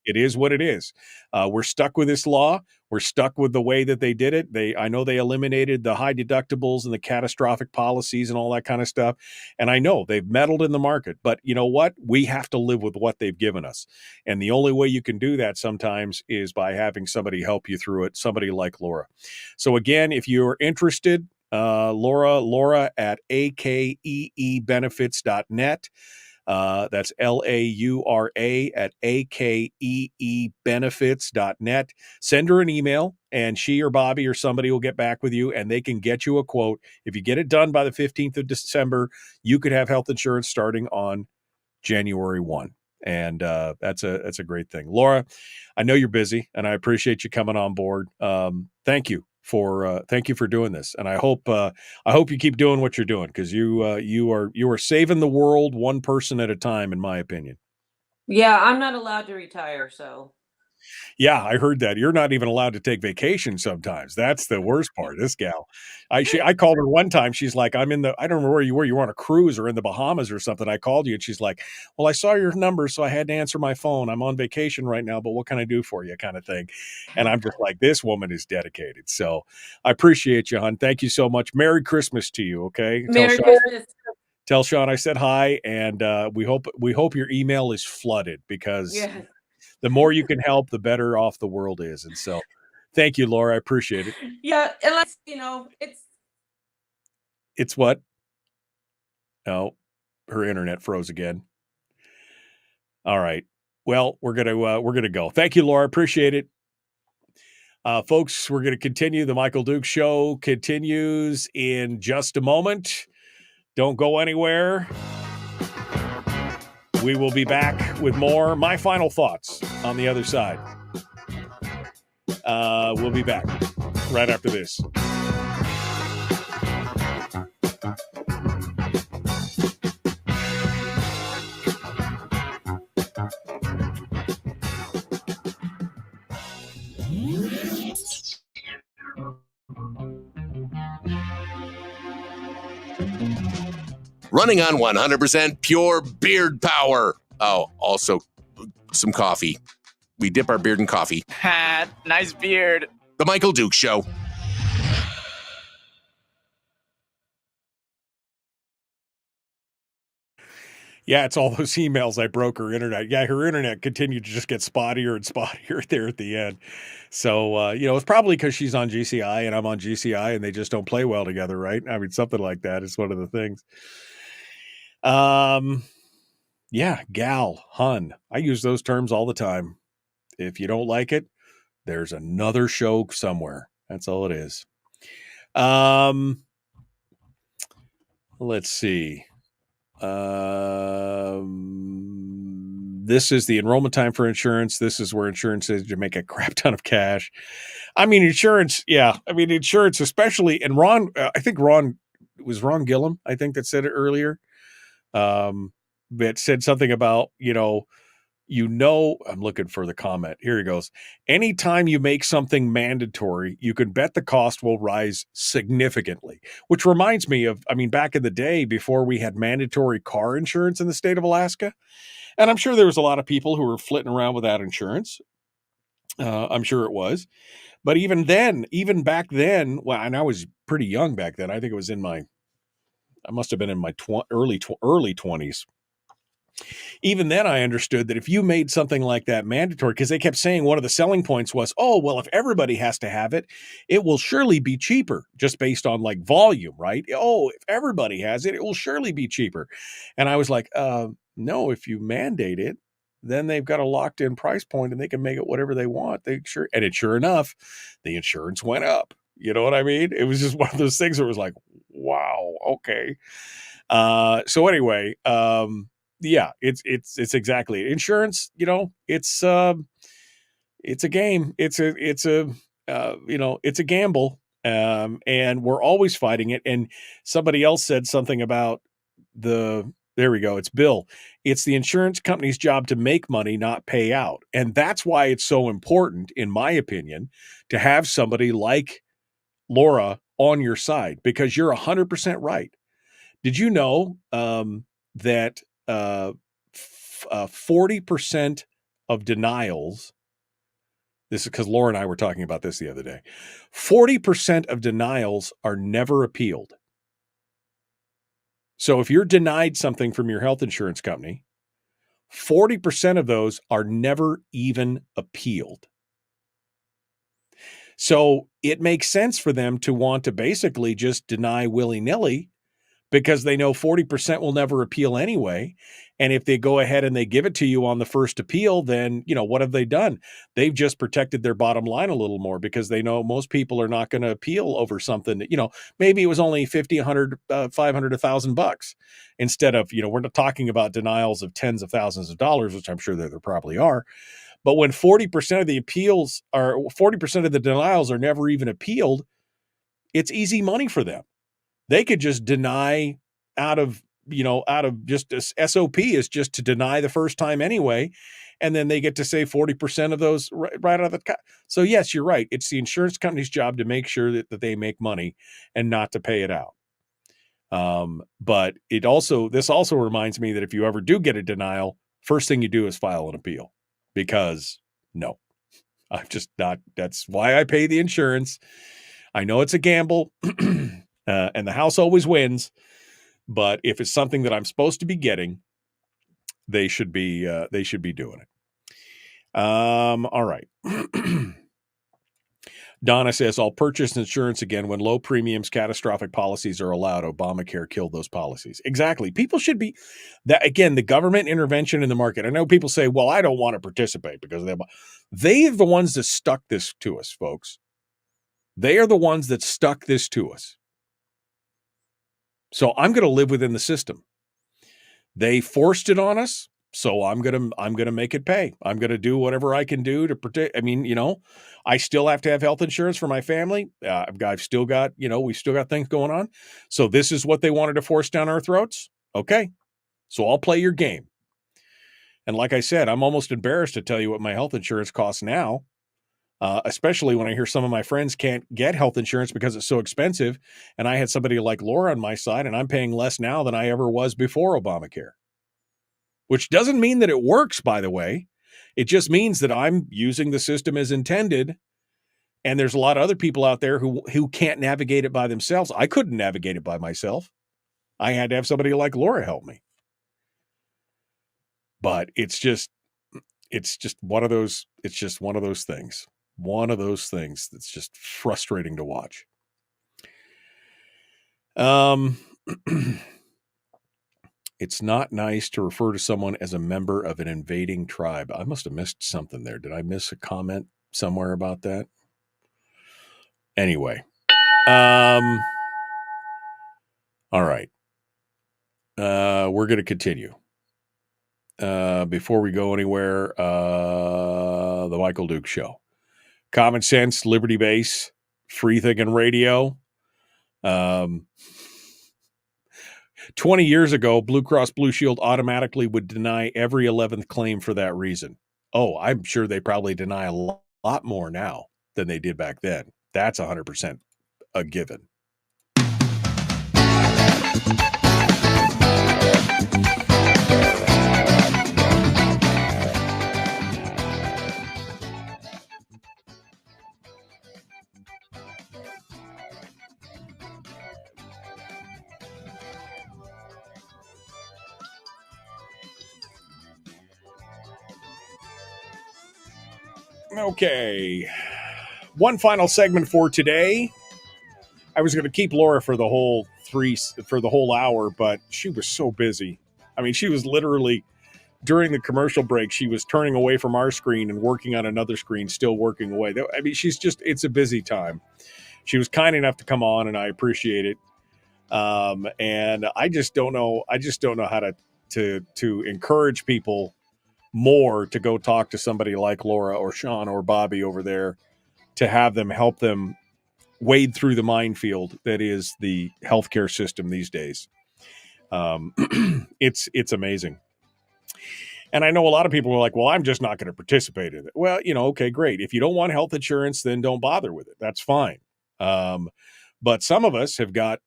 S5: it is what it is. We're stuck with this law. We're stuck with the way that they did it. I know they eliminated the high deductibles and the catastrophic policies and all that kind of stuff. And I know they've meddled in the market, but you know what? We have to live with what they've given us. And the only way you can do that sometimes is by having somebody help you through it, somebody like Laura. So again, if you're interested, Laura at akeebenefits.net. That's Laura at akeebenefits.net. Send her an email, and she or Bobby or somebody will get back with you, and they can get you a quote. If you get it done by the 15th of December, you could have health insurance starting on January 1. And that's a great thing. Laura, I know you're busy, and I appreciate you coming on board. Thank you for doing this, and I hope you keep doing what you're doing, because you are saving the world one person at a time, in my opinion.
S7: Yeah, I'm not allowed to retire, so.
S5: Yeah, I heard that. You're not even allowed to take vacation sometimes. That's the worst part. This gal, I called her one time. She's like, I don't remember where you were. You were on a cruise or in the Bahamas or something. I called you, and she's like, well, I saw your number, so I had to answer my phone. I'm on vacation right now, but what can I do for you, kind of thing. And I'm just like, this woman is dedicated. So I appreciate you, hon. Thank you so much. Merry Christmas to you. Okay.
S7: Merry Christmas.
S5: Tell Sean I said hi, and we hope your email is flooded, because
S7: Yeah.
S5: the more you can help, the better off the world is. And so thank you, Laura. I appreciate it.
S7: Yeah. Unless,
S5: It's what? Oh, her internet froze again. All right. Well, we're gonna go. Thank you, Laura. Appreciate it. Folks, we're going to continue. The Michael Dukes Show continues in just a moment. Don't go anywhere. We will be back with more. My final thoughts on the other side. We'll be back right after this.
S1: running on 100% pure beard power. Oh, also some coffee. We dip our beard in coffee.
S6: Ha, nice beard.
S1: The Michael Duke Show.
S5: Yeah, it's all those emails I broke her internet. Yeah, her internet continued to just get spottier and spottier there at the end. So, it's probably because she's on GCI and I'm on GCI and they just don't play well together, right? I mean, something like that is one of the things. Yeah, gal, hun. I use those terms all the time. If you don't like it, there's another show somewhere. That's all it is. Let's see. This is the enrollment time for insurance. This is where insurance is to make a crap ton of cash. I mean, insurance, yeah. I mean, insurance, especially, and Ron, I think Ron Gillum, I think that said it earlier. That said something about, I'm looking for the comment. Here he goes. Anytime you make something mandatory, you can bet the cost will rise significantly, which reminds me of, back in the day before we had mandatory car insurance in the state of Alaska. And I'm sure there was a lot of people who were flitting around without insurance. I'm sure it was. But even back then, and I was pretty young back then. I think it was I must have been in my early 20s. Even then, I understood that if you made something like that mandatory, because they kept saying one of the selling points was, oh, well, if everybody has to have it, it will surely be cheaper just based on like volume, right? Oh, if everybody has it, it will surely be cheaper. And I was like, no, if you mandate it, then they've got a locked in price point and they can make it whatever they want. And sure enough, the insurance went up. You know what I mean? It was just one of those things where it was like, wow, okay. So anyway, yeah, it's exactly insurance. It's a game. It's a gamble. And we're always fighting it. And somebody else said something about there we go. It's Bill. It's the insurance company's job to make money, not pay out. And that's why it's so important, in my opinion, to have somebody like Laura on your side, because you're 100% right. Did you know that 40% of denials, this is because Laura and I were talking about this the other day, 40% of denials are never appealed. So if you're denied something from your health insurance company, 40% of those are never even appealed. So it makes sense for them to want to basically just deny willy-nilly, because they know 40% will never appeal anyway. And if they go ahead and they give it to you on the first appeal, then, what have they done? They've just protected their bottom line a little more, because they know most people are not going to appeal over something that, maybe it was only $50, $100, $500, $1,000 instead of, we're not talking about denials of tens of thousands of dollars, which I'm sure there probably are. But when 40% of the appeals are 40% of the denials are never even appealed, it's easy money for them. They could just deny out of just SOP is just to deny the first time anyway. And then they get to say 40% of those right out of the cut. So yes, you're right. It's the insurance company's job to make sure that they make money and not to pay it out. But this also reminds me that if you ever do get a denial, first thing you do is file an appeal, because no, I'm just not, that's why I pay the insurance. I know it's a gamble. And the house always wins, but if it's something that I'm supposed to be getting, they should be doing it. All right. Donna says, I'll purchase insurance again when low premiums, catastrophic policies are allowed. Obamacare killed those policies. Exactly. People should be that, again, the government intervention in the market. I know people say, well, I don't want to participate because they're the ones that stuck this to us, folks. They are the ones that stuck this to us. So I'm going to live within the system. They forced it on us, so I'm going to make it pay. I'm going to do whatever I can do to protect. I still have to have health insurance for my family. I've still got, we've still got things going on. So this is what they wanted to force down our throats. Okay. So I'll play your game. And like I said, I'm almost embarrassed to tell you what my health insurance costs now. especially when I hear some of my friends can't get health insurance because it's so expensive. And I had somebody like Laura on my side, and I'm paying less now than I ever was before Obamacare, which doesn't mean that it works, by the way. It just means that I'm using the system as intended. And there's a lot of other people out there who can't navigate it by themselves. I couldn't navigate it by myself. I had to have somebody like Laura help me. But it's just one of those things. One of those things that's just frustrating to watch. It's not nice to refer to someone as a member of an invading tribe. I must have missed something there. Did I miss a comment somewhere about that? Anyway. All right. We're going to continue. Before we go anywhere, the Michael Duke Show. Common sense, liberty base, free thinking radio. 20 years ago, Blue Cross Blue Shield automatically would deny every 11th claim for that reason. Oh, I'm sure they probably deny a lot more now than they did back then. That's 100% a given. Okay. One final segment for today. I was going to keep Laura for the whole hour, but she was so busy. I mean, she was literally during the commercial break, she was turning away from our screen and working on another screen, still working away. I mean, it's a busy time. She was kind enough to come on, and I appreciate it. And I just don't know how to encourage people more to go talk to somebody like Laura or Sean or Bobby over there to have them help them wade through the minefield that is the healthcare system these days. It's amazing. And I know a lot of people are like, well, I'm just not going to participate in it. Well, okay, great. If you don't want health insurance, then don't bother with it. That's fine. But some of us have got,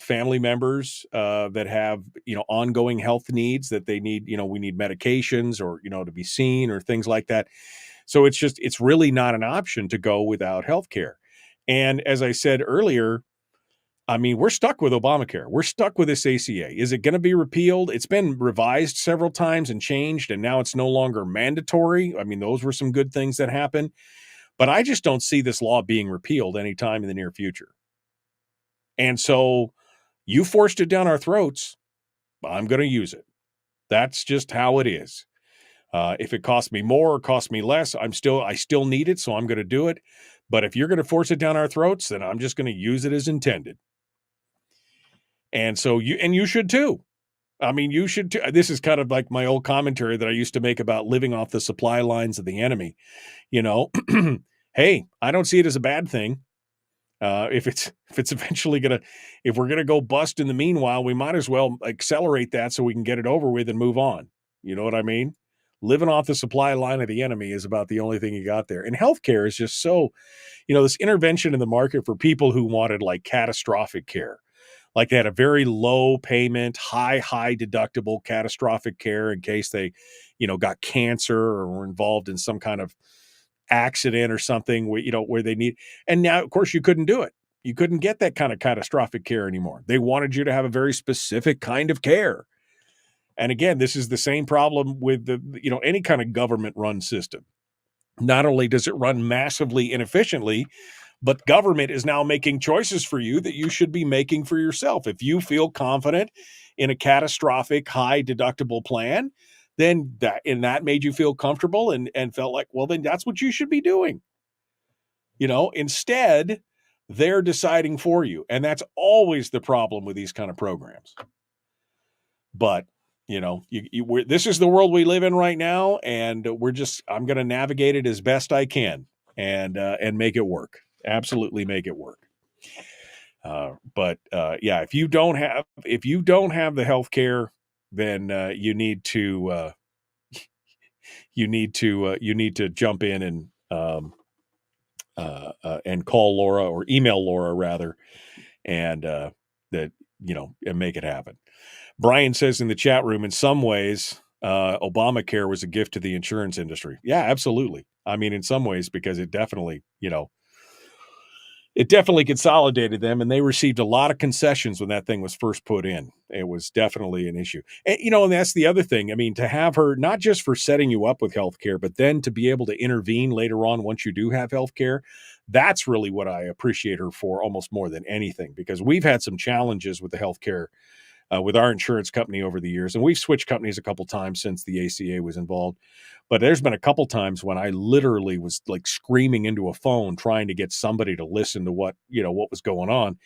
S5: family members that have, ongoing health needs that they need, we need medications or, to be seen or things like that. So it's really not an option to go without health care. And as I said earlier, I mean, we're stuck with Obamacare. We're stuck with this ACA. Is it going to be repealed? It's been revised several times and changed, and now it's no longer mandatory. I mean, those were some good things that happened. But I just don't see this law being repealed anytime in the near future. And so you forced it down our throats. I'm going to use it. That's just how it is. If it costs me more or costs me less, I still need it, so I'm going to do it. But if you're going to force it down our throats, then I'm just going to use it as intended. And so you should too. I mean, you should too. This is kind of like my old commentary that I used to make about living off the supply lines of the enemy. Hey, I don't see it as a bad thing. If it's eventually if we're gonna go bust in the meanwhile, we might as well accelerate that so we can get it over with and move on. You know what I mean? Living off the supply line of the enemy is about the only thing you got there. And healthcare is just so, this intervention in the market for people who wanted like catastrophic care. Like they had a very low payment, high deductible catastrophic care in case they, got cancer or were involved in some kind of accident or something where they need. And now, of course, you couldn't do it. You couldn't get that kind of catastrophic care anymore. They wanted you to have a very specific kind of care. And again, this is the same problem with any kind of government run system. Not only does it run massively inefficiently, but government is now making choices for you that you should be making for yourself. If you feel confident in a catastrophic high deductible plan, then that made you feel comfortable and felt like, well, then that's what you should be doing. Instead, they're deciding for you. And that's always the problem with these kind of programs. But, this is the world we live in right now. And I'm going to navigate it as best I can and make it work. Absolutely make it work. But if you don't have the health care, then you need to jump in and and call Laura or email Laura rather, and and make it happen. Brian says in the chat room, in some ways, Obamacare was a gift to the insurance industry. Yeah, absolutely. I mean, in some ways, because it definitely consolidated them, and they received a lot of concessions when that thing was first put in. It was definitely an issue. And that's the other thing. I mean, to have her, not just for setting you up with healthcare, but then to be able to intervene later on once you do have healthcare, that's really what I appreciate her for almost more than anything, because we've had some challenges with the healthcare with our insurance company over the years. And we've switched companies a couple times since the ACA was involved. But there's been a couple times when I literally was like screaming into a phone trying to get somebody to listen to what was going on.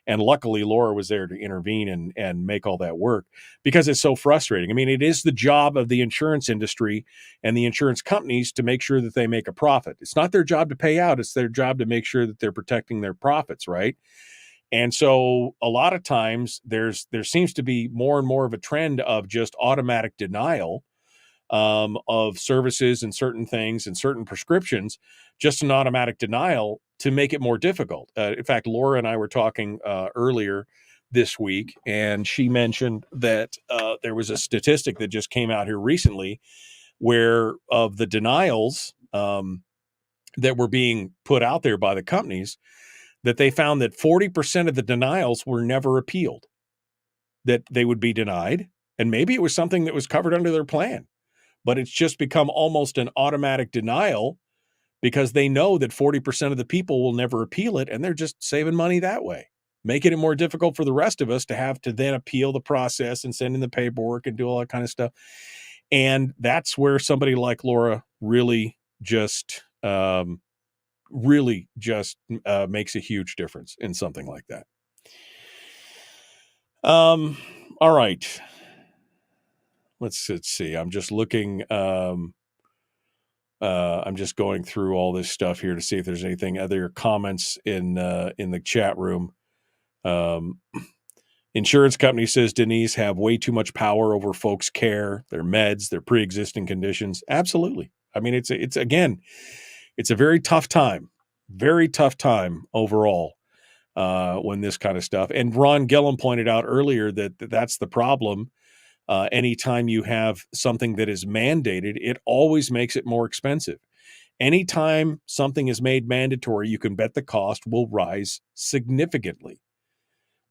S5: And luckily, Laura was there to intervene and make all that work, because it's so frustrating. I mean, it is the job of the insurance industry and the insurance companies to make sure that they make a profit. It's not their job to pay out. It's their job to make sure that they're protecting their profits, right? And so a lot of times there seems to be more and more of a trend of just automatic denial of services and certain things and certain prescriptions, just an automatic denial to make it more difficult. In fact, Laura and I were talking earlier this week, and she mentioned that there was a statistic that just came out here recently where of the denials that were being put out there by the companies, that they found that 40% of the denials were never appealed, that they would be denied. And maybe it was something that was covered under their plan, but it's just become almost an automatic denial because they know that 40% of the people will never appeal it. And they're just saving money that way, making it more difficult for the rest of us to have to then appeal the process and send in the paperwork and do all that kind of stuff. And that's where somebody like Laura really just makes a huge difference in something like that. All right. Let's see. I'm just looking. I'm just going through all this stuff here to see if there's anything other comments in the chat room. Insurance company says Denise have way too much power over folks' care, their meds, their pre-existing conditions. Absolutely. I mean, it's a very tough time overall when this kind of stuff. And Ron Gillum pointed out earlier that that's the problem. Anytime you have something that is mandated, it always makes it more expensive. Anytime something is made mandatory, you can bet the cost will rise significantly.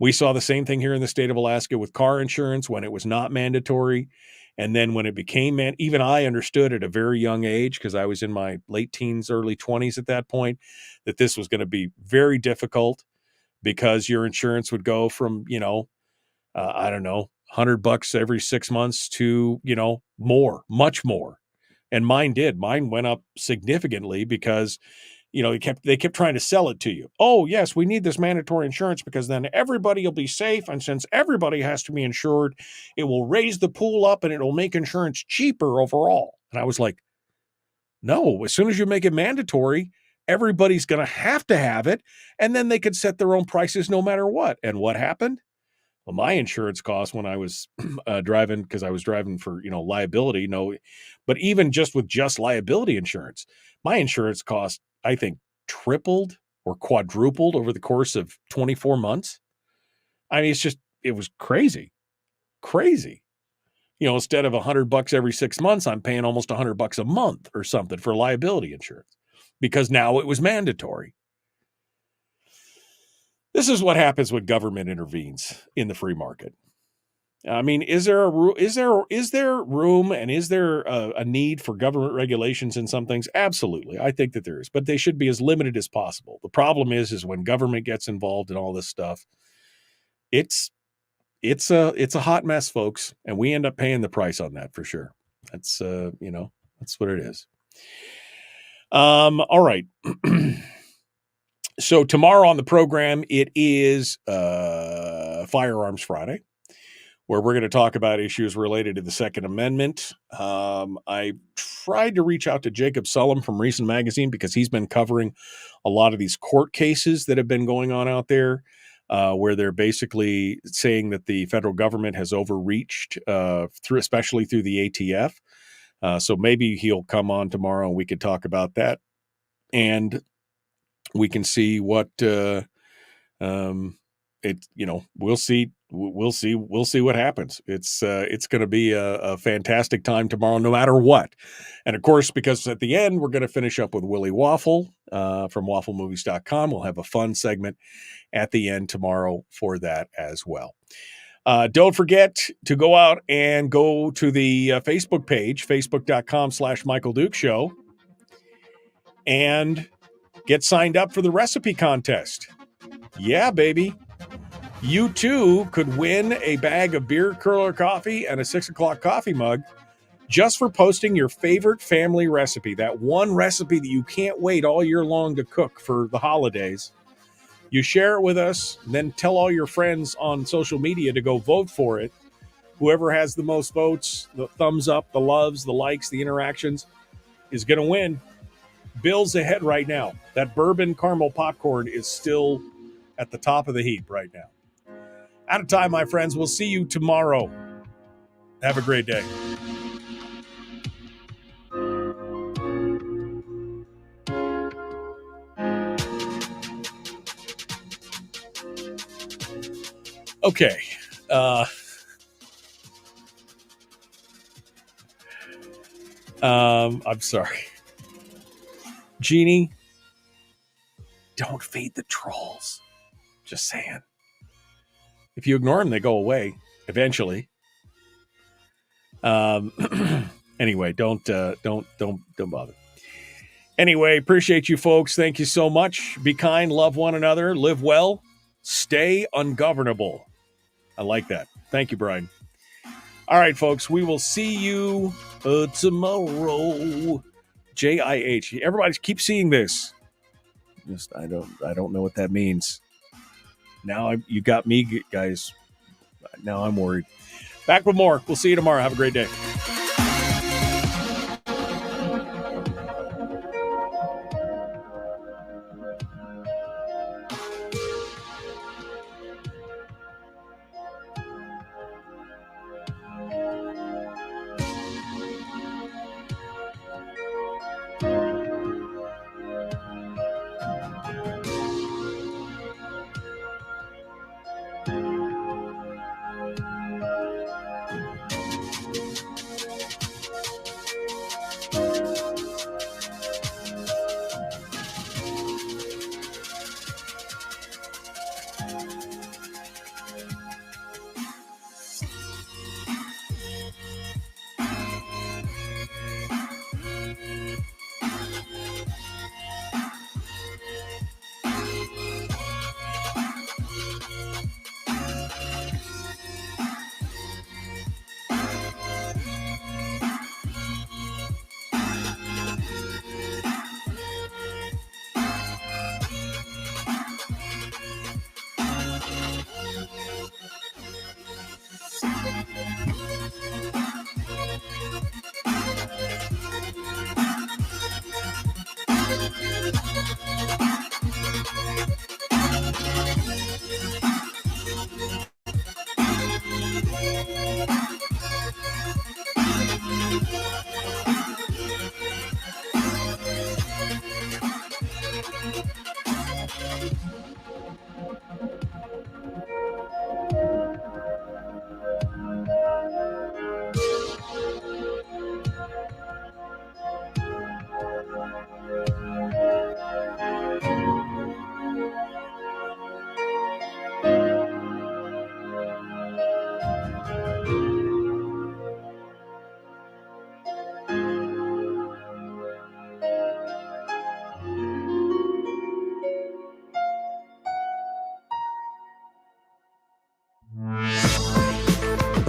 S5: We saw the same thing here in the state of Alaska with car insurance when it was not mandatory. And then when it became even I understood at a very young age, because I was in my late teens, early 20s at that point, that this was going to be very difficult, because your insurance would go from, I don't know, $100 every 6 months to, more, much more. And mine did. Mine went up significantly because, they kept trying to sell it to you. Oh, yes, we need this mandatory insurance because then everybody will be safe. And since everybody has to be insured, it will raise the pool up and it will make insurance cheaper overall. And I was like, no, as soon as you make it mandatory, everybody's going to have it. And then they could set their own prices no matter what. And what happened? Well, my insurance cost when I was driving, because I was driving for, liability, but even just with just liability insurance, my insurance cost, I think, tripled or quadrupled over the course of 24 months. I mean, it was crazy. Instead of $100 every 6 months, I'm paying almost $100 a month or something for liability insurance because now it was mandatory. This is what happens when government intervenes in the free market. I mean, is there room and is there a need for government regulations in some things? Absolutely. I think that there is, but they should be as limited as possible. The problem is when government gets involved in all this stuff, it's a hot mess, folks, and we end up paying the price on that for sure. That's that's what it is. All right. So tomorrow on the program, it is Firearms Friday, where we're going to talk about issues related to the Second Amendment. I tried to reach out to Jacob Sullum from Recent Magazine because he's been covering a lot of these court cases that have been going on out there, where they're basically saying that the federal government has overreached, especially through the ATF. So maybe he'll come on tomorrow and we could talk about that. And we can see what we'll see what happens. It's going to be a fantastic time tomorrow, no matter what. And of course, because at the end, we're going to finish up with Willie Waffle from wafflemovies.com. We'll have a fun segment at the end tomorrow for that as well. Don't forget to go out and go to the Facebook page, facebook.com/Michael Duke Show, and get signed up for the recipe contest. Yeah, baby. You too could win a bag of beer curler coffee and a 6 o'clock coffee mug just for posting your favorite family recipe. That one recipe that you can't wait all year long to cook for the holidays. You share it with us, then tell all your friends on social media to go vote for it. Whoever has the most votes, the thumbs up, the loves, the likes, the interactions, is going to win. Bill's ahead right now. That bourbon caramel popcorn is still at the top of the heap right now. Out of time, my friends. We'll see you tomorrow. Have a great day. Okay. I'm sorry. Jeannie, don't feed the trolls. Just saying. If you ignore them, they go away eventually. Anyway, don't bother. Anyway, appreciate you folks. Thank you so much. Be kind, love one another, live well, stay ungovernable. I like that. Thank you, Brian. All right, folks, we will see you tomorrow. JIH. Everybody keep seeing this. Just I don't know what that means. Now you got me, guys. Now I'm worried. Back with more. We'll see you tomorrow. Have a great day.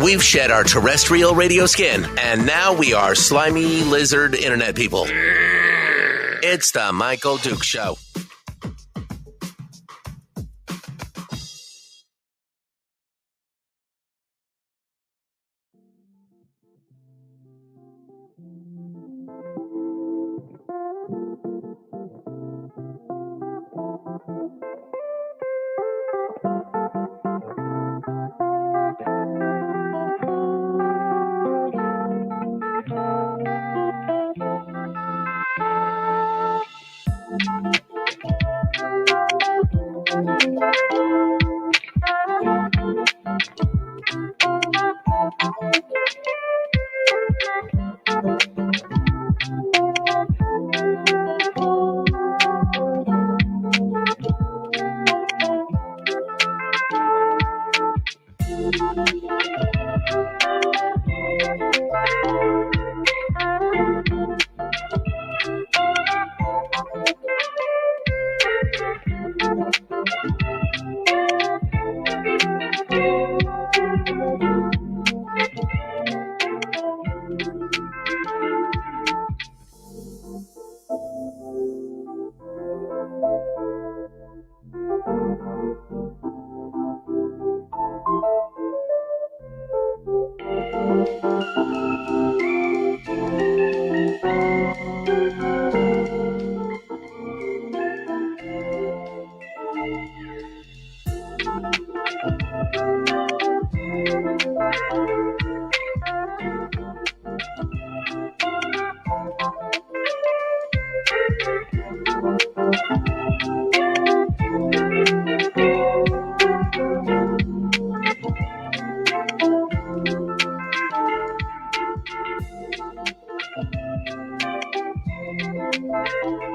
S1: We've shed our terrestrial radio skin, and now we are slimy lizard internet people. It's the Michael Duke Show.
S11: you.